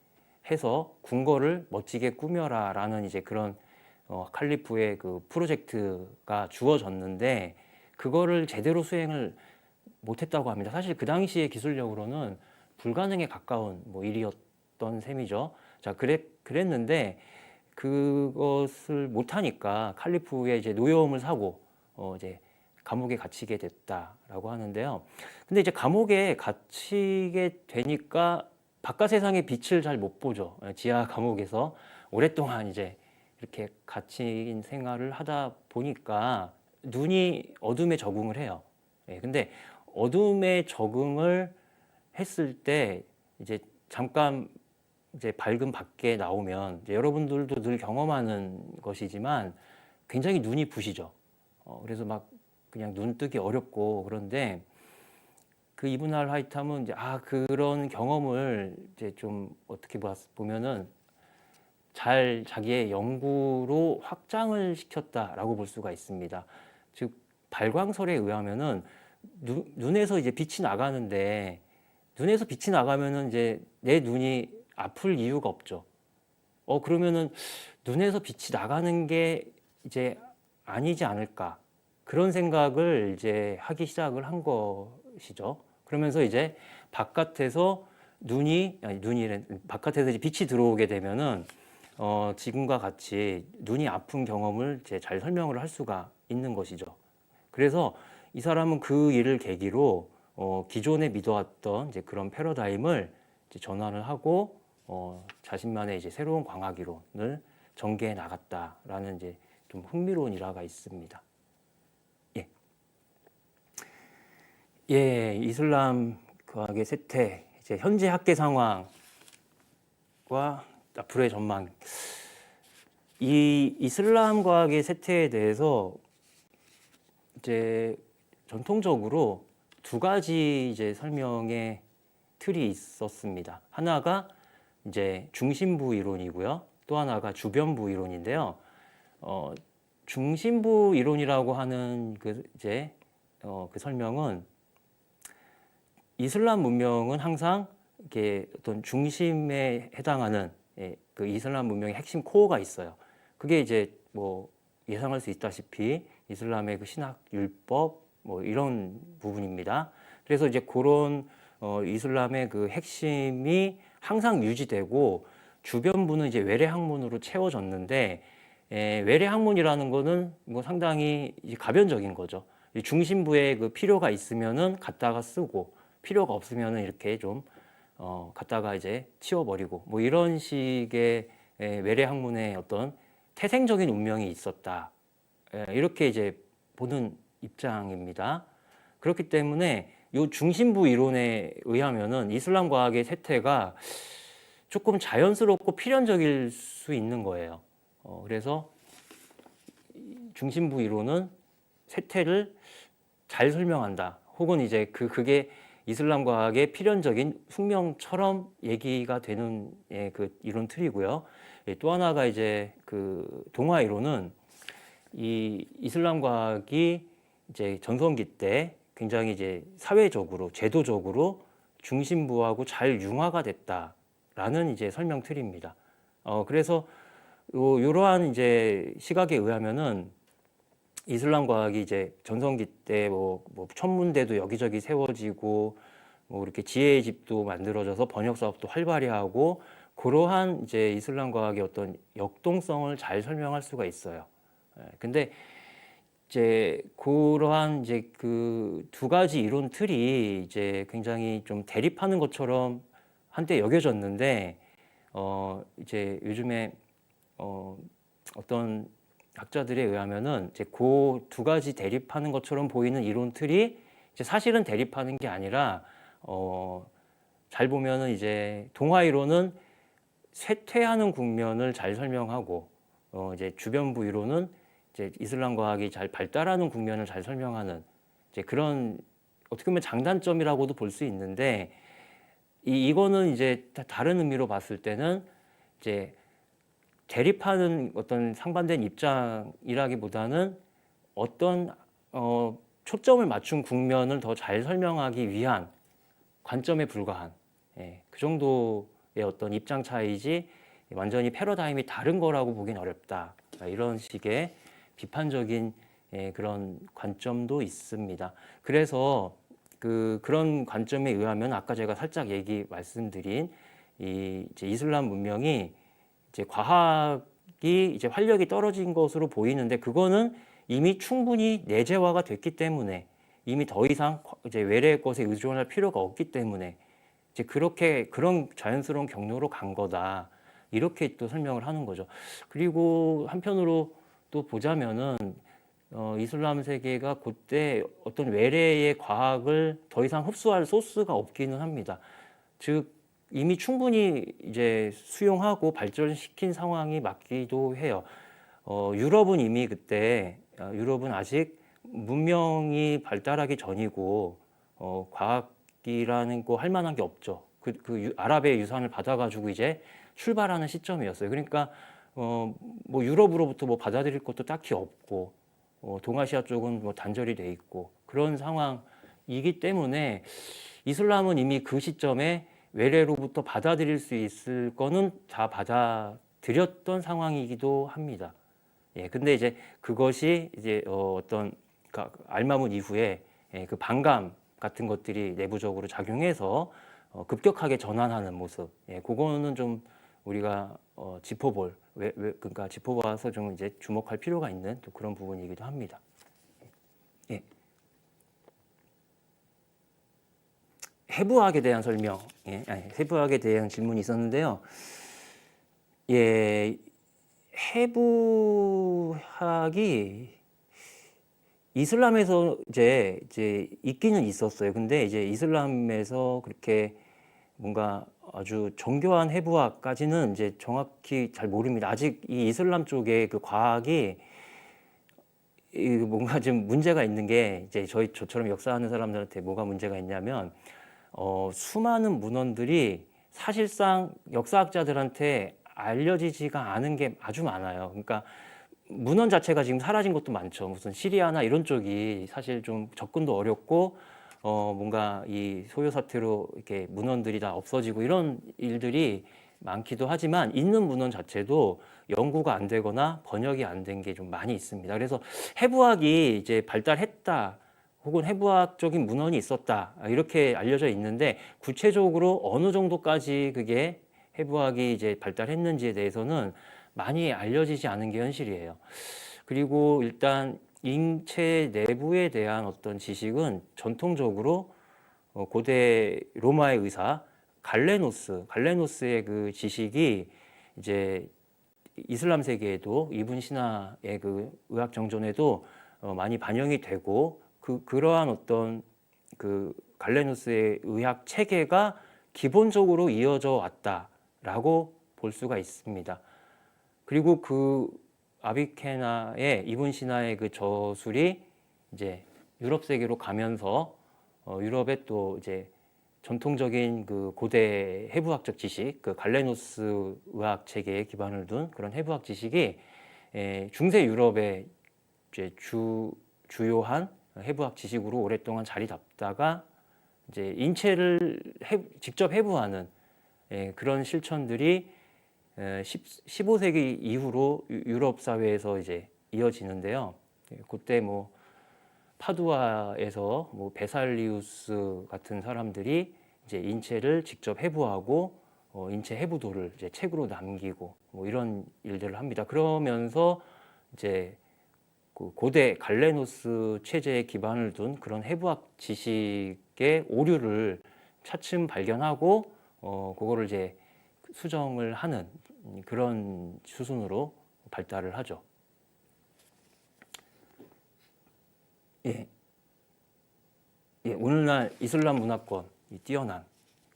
해서 궁궐을 멋지게 꾸며라라는 이제 그런 칼리프의 그 프로젝트가 주어졌는데 그거를 제대로 수행을 못했다고 합니다. 사실 그 당시의 기술력으로는 불가능에 가까운 뭐 일이었던 셈이죠. 자, 그랬는데 그것을 못하니까 칼리프의 이제 노여움을 사고 이제 감옥에 갇히게 됐다라고 하는데요. 근데 이제 감옥에 갇히게 되니까 바깥 세상의 빛을 잘 못 보죠. 지하 감옥에서 오랫동안 이제 이렇게 갇힌 생활을 하다 보니까 눈이 어둠에 적응을 해요. 근데 어둠에 적응을 했을 때 이제 잠깐 이제 밝은 밖에 나오면 이제 여러분들도 늘 경험하는 것이지만 굉장히 눈이 부시죠. 그래서 막 그냥 눈 뜨기 어렵고 그런데 그 이브n 알 하이탐은 이제 그런 경험을 이제 좀 어떻게 보면은 잘 자기의 연구로 확장을 시켰다라고 볼 수가 있습니다. 즉 발광설에 의하면은 눈에서 이제 빛이 나가는데 눈에서 빛이 나가면은 이제 내 눈이 아플 이유가 없죠. 그러면은 눈에서 빛이 나가는 게 이제 아니지 않을까 그런 생각을 이제 하기 시작을 한 것이죠. 그러면서 이제 바깥에서 바깥에서 이제 빛이 들어오게 되면은 지금과 같이 눈이 아픈 경험을 이제 잘 설명을 할 수가 있는 것이죠. 그래서 이 사람은 그 일을 계기로 기존에 믿어왔던 이제 그런 패러다임을 이제 전환을 하고 자신만의 이제 새로운 광학 이론을 전개해 나갔다라는 이제 좀 흥미로운 일화가 있습니다. 예, 이슬람 과학의 쇠퇴, 이제 현재 학계 상황과 앞으로의 전망. 이 이슬람 과학의 쇠퇴에 대해서 이제 전통적으로 두 가지 이제 설명의 틀이 있었습니다. 하나가 이제 중심부 이론이고요. 또 하나가 주변부 이론인데요. 중심부 이론이라고 하는 그 설명은 이슬람 문명은 항상 이렇게 어떤 중심에 해당하는 그 이슬람 문명의 핵심 코어가 있어요. 그게 이제 뭐 예상할 수 있다시피 이슬람의 그 신학 율법, 뭐 이런 부분입니다. 그래서 이제 그런 이슬람의 그 핵심이 항상 유지되고 주변부는 이제 외래 학문으로 채워졌는데 외래 학문이라는 거는 뭐 상당히 이제 가변적인 거죠. 중심부에 그 필요가 있으면은 갖다가 쓰고 필요가 없으면은 이렇게 좀 갖다가 이제 치워버리고 뭐 이런 식의 외래 학문의 어떤 태생적인 운명이 있었다. 이렇게 이제 보는 입장입니다. 그렇기 때문에 이 중심부 이론에 의하면은 이슬람 과학의 쇠퇴가 조금 자연스럽고 필연적일 수 있는 거예요. 그래서 중심부 이론은 쇠퇴를 잘 설명한다. 혹은 이제 그게 이슬람 과학의 필연적인 숙명처럼 얘기가 되는 그 이론 틀이고요. 또 하나가 이제 그 동화 이론은 이 이슬람 과학이 이제 전성기 때 굉장히 이제 사회적으로 제도적으로 중심부하고 잘 융화가 됐다라는 이제 설명 틀입니다. 그래서 이러한 이제 시각에 의하면은 이슬람 과학이 이제 전성기 때 뭐 천문대도 여기저기 세워지고 뭐 이렇게 지혜의 집도 만들어져서 번역 사업도 활발히 하고 그러한 이제 이슬람 과학의 어떤 역동성을 잘 설명할 수가 있어요. 근데 이제 그러한 이제 그 두 가지 이론 틀이 이제 굉장히 좀 대립하는 것처럼 한때 여겨졌는데 이제 요즘에 어떤 학자들에 의하면은 이제 그 두 가지 대립하는 것처럼 보이는 이론 틀이 이제 사실은 대립하는 게 아니라 잘 보면은 이제 동화 이론은 쇠퇴하는 국면을 잘 설명하고 이제 주변부 이론은 이제 이슬람 과학이 잘 발달하는 국면을 잘 설명하는 이제 그런 어떻게 보면 장단점이라고도 볼 수 있는데 이거는 이제 다른 의미로 봤을 때는 이제 대립하는 어떤 상반된 입장이라기보다는 어떤 초점을 맞춘 국면을 더 잘 설명하기 위한 관점에 불과한 그 정도의 어떤 입장 차이지 완전히 패러다임이 다른 거라고 보긴 어렵다. 이런 식의 비판적인 그런 관점도 있습니다. 그래서 그런 관점에 의하면 아까 제가 살짝 말씀드린 이제 이슬람 문명이 이제 과학이 이제 활력이 떨어진 것으로 보이는데 그거는 이미 충분히 내재화가 됐기 때문에 이미 더 이상 이제 외래의 것에 의존할 필요가 없기 때문에 이제 그런 자연스러운 경로로 간 거다. 이렇게 또 설명을 하는 거죠. 그리고 한편으로 또 보자면은 이슬람 세계가 그때 어떤 외래의 과학을 더 이상 흡수할 소스가 없기는 합니다. 즉 이미 충분히 이제 수용하고 발전시킨 상황이 맞기도 해요. 유럽은 이미 그때 유럽은 아직 문명이 발달하기 전이고 과학이라는 거 할 만한 게 없죠. 아랍의 유산을 받아가지고 이제 출발하는 시점이었어요. 그러니까 뭐 유럽으로부터 뭐 받아들일 것도 딱히 없고 동아시아 쪽은 뭐 단절이 돼 있고 그런 상황이기 때문에 이슬람은 이미 그 시점에 외래로부터 받아들일 수 있을 거는 다 받아들였던 상황이기도 합니다. 근데 이제 그것이 이제 어떤 알마문 이후에 그 반감 같은 것들이 내부적으로 작용해서 급격하게 전환하는 모습. 그거는 좀 우리가 짚어볼 그러니까 짚어봐서 좀 이제 주목할 필요가 있는 또 그런 부분이기도 합니다. 예. 해부학에 대한 설명, 해부학에 대한 질문이 있었는데요. 해부학이 이슬람에서 이제 있기는 있었어요. 근데 이제 이슬람에서 그렇게 뭔가 아주 정교한 해부학까지는 이제 정확히 잘 모릅니다. 아직 이 이슬람 쪽에 그 과학이 뭔가 좀 문제가 있는 게 이제 저처럼 역사하는 사람들한테 뭐가 문제가 있냐면 수많은 문헌들이 사실상 역사학자들한테 알려지지가 않은 게 아주 많아요. 그러니까 문헌 자체가 지금 사라진 것도 많죠. 무슨 시리아나 이런 쪽이 사실 좀 접근도 어렵고 뭔가 이 소요 사태로 이렇게 문헌들이 다 없어지고 이런 일들이 많기도 하지만 있는 문헌 자체도 연구가 안 되거나 번역이 안 된 게 좀 많이 있습니다. 그래서 해부학이 이제 발달했다 혹은 해부학적인 문헌이 있었다 이렇게 알려져 있는데 구체적으로 어느 정도까지 그게 해부학이 이제 발달했는지에 대해서는 많이 알려지지 않은 게 현실이에요. 그리고 일단 인체 내부에 대한 어떤 지식은 전통적으로 고대 로마의 의사 갈레노스의 그 지식이 이제 이슬람 세계에도 이분 신화의 그 의학 정전에도 많이 반영이 되고 그러한 어떤 그 갈레노스의 의학 체계가 기본적으로 이어져 왔다라고 볼 수가 있습니다. 그리고 그 아비케나의 이분 신화의 그 저술이 이제 유럽 세계로 가면서 유럽의 또 이제 전통적인 그 고대 해부학적 지식, 그 갈레노스 의학 체계에 기반을 둔 그런 해부학 지식이 중세 유럽의 이제 주요한 해부학 지식으로 오랫동안 자리 잡다가 이제 인체를 직접 해부하는 그런 실천들이 15세기 이후로 유럽 사회에서 이제 이어지는데요. 그때 뭐 파두아에서 뭐 베살리우스 같은 사람들이 이제 인체를 직접 해부하고 인체 해부도를 이제 책으로 남기고 뭐 이런 일들을 합니다. 그러면서 이제 그 고대 갈레노스 체제에 기반을 둔 그런 해부학 지식의 오류를 차츰 발견하고 그거를 이제 수정을 하는 그런 수순으로 발달을 하죠. 예, 오늘날 이슬람 문화권이 뛰어난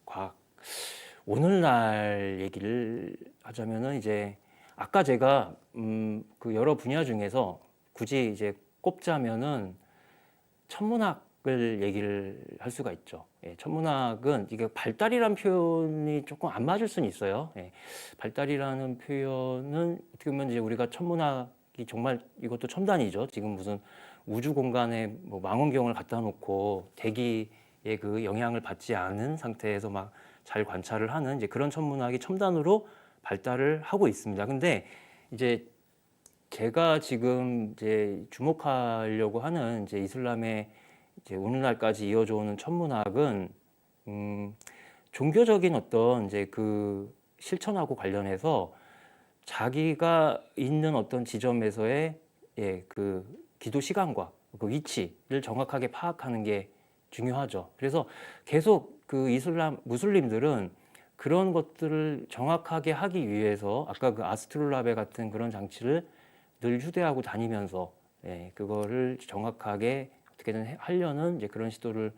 과학. 오늘날 얘기를 하자면은 이제 아까 제가 그 여러 분야 중에서 굳이 이제 꼽자면은 천문학을 얘기를 할 수가 있죠. 천문학은 이게 발달이란 표현이 조금 안 맞을 수는 있어요. 발달이라는 표현은 어떻게 보면 이제 우리가 천문학이 정말 이것도 첨단이죠. 지금 무슨 우주 공간에 뭐 망원경을 갖다 놓고 대기의 그 영향을 받지 않은 상태에서 막 잘 관찰을 하는 이제 그런 천문학이 첨단으로 발달을 하고 있습니다. 근데 이제 제가 지금 이제 주목하려고 하는 이제 이슬람의 이제 오늘날까지 이어져 오는 천문학은 종교적인 어떤 이제 그 실천하고 관련해서 자기가 있는 어떤 지점에서의 그 기도 시간과 그 위치를 정확하게 파악하는 게 중요하죠. 그래서 계속 그 이슬람 무슬림들은 그런 것들을 정확하게 하기 위해서 아까 그 아스트롤라베 같은 그런 장치를 늘 휴대하고 다니면서 그거를 정확하게 어떻게든 하려는 이제 그런 시도를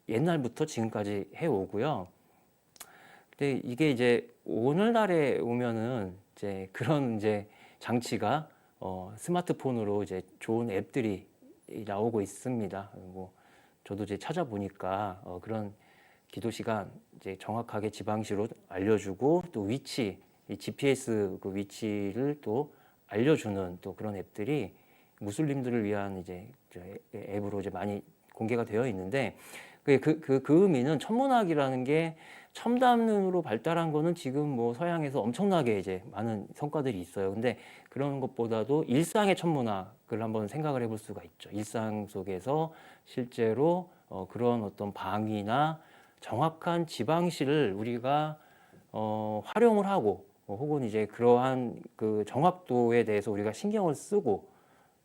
옛날부터 지금까지 해오고요. 근데 이게 이제 오늘날에 오면은 이제 그런 이제 장치가 스마트폰으로 이제 좋은 앱들이 나오고 있습니다. 뭐 저도 이제 찾아보니까 그런 기도 시간 이제 정확하게 지방시로 알려주고 또 위치, 이 GPS 그 위치를 또 알려주는 또 그런 앱들이 무슬림들을 위한 이제 앱으로 이제 많이 공개가 되어 있는데 그 의미는 천문학이라는 게 첨단으로 발달한 거는 지금 뭐 서양에서 엄청나게 이제 많은 성과들이 있어요. 근데 그런 것보다도 일상의 천문학을 한번 생각을 해볼 수가 있죠. 일상 속에서 실제로 그런 어떤 방위나 정확한 지방시를 우리가 활용을 하고 혹은 이제 그러한 그 정확도에 대해서 우리가 신경을 쓰고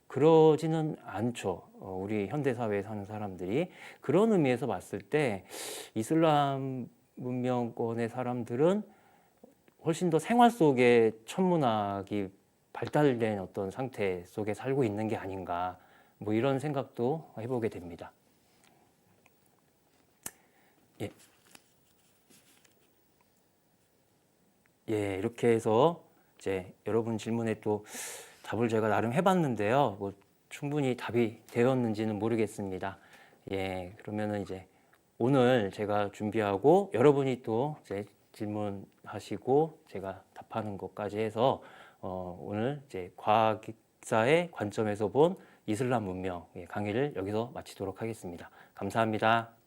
그러지는 않죠. 우리 현대 사회에 사는 사람들이 그런 의미에서 봤을 때 이슬람 문명권의 사람들은 훨씬 더 생활 속에 천문학이 발달된 어떤 상태 속에 살고 있는 게 아닌가 뭐 이런 생각도 해보게 됩니다. 예. 이렇게 해서 이제 여러분 질문에 또 답을 제가 나름 해봤는데요. 뭐 충분히 답이 되었는지는 모르겠습니다. 그러면은 이제 오늘 제가 준비하고 여러분이 또 이제 질문하시고 제가 답하는 것까지 해서 오늘 이제 과학사의 관점에서 본 이슬람 문명 강의를 여기서 마치도록 하겠습니다. 감사합니다.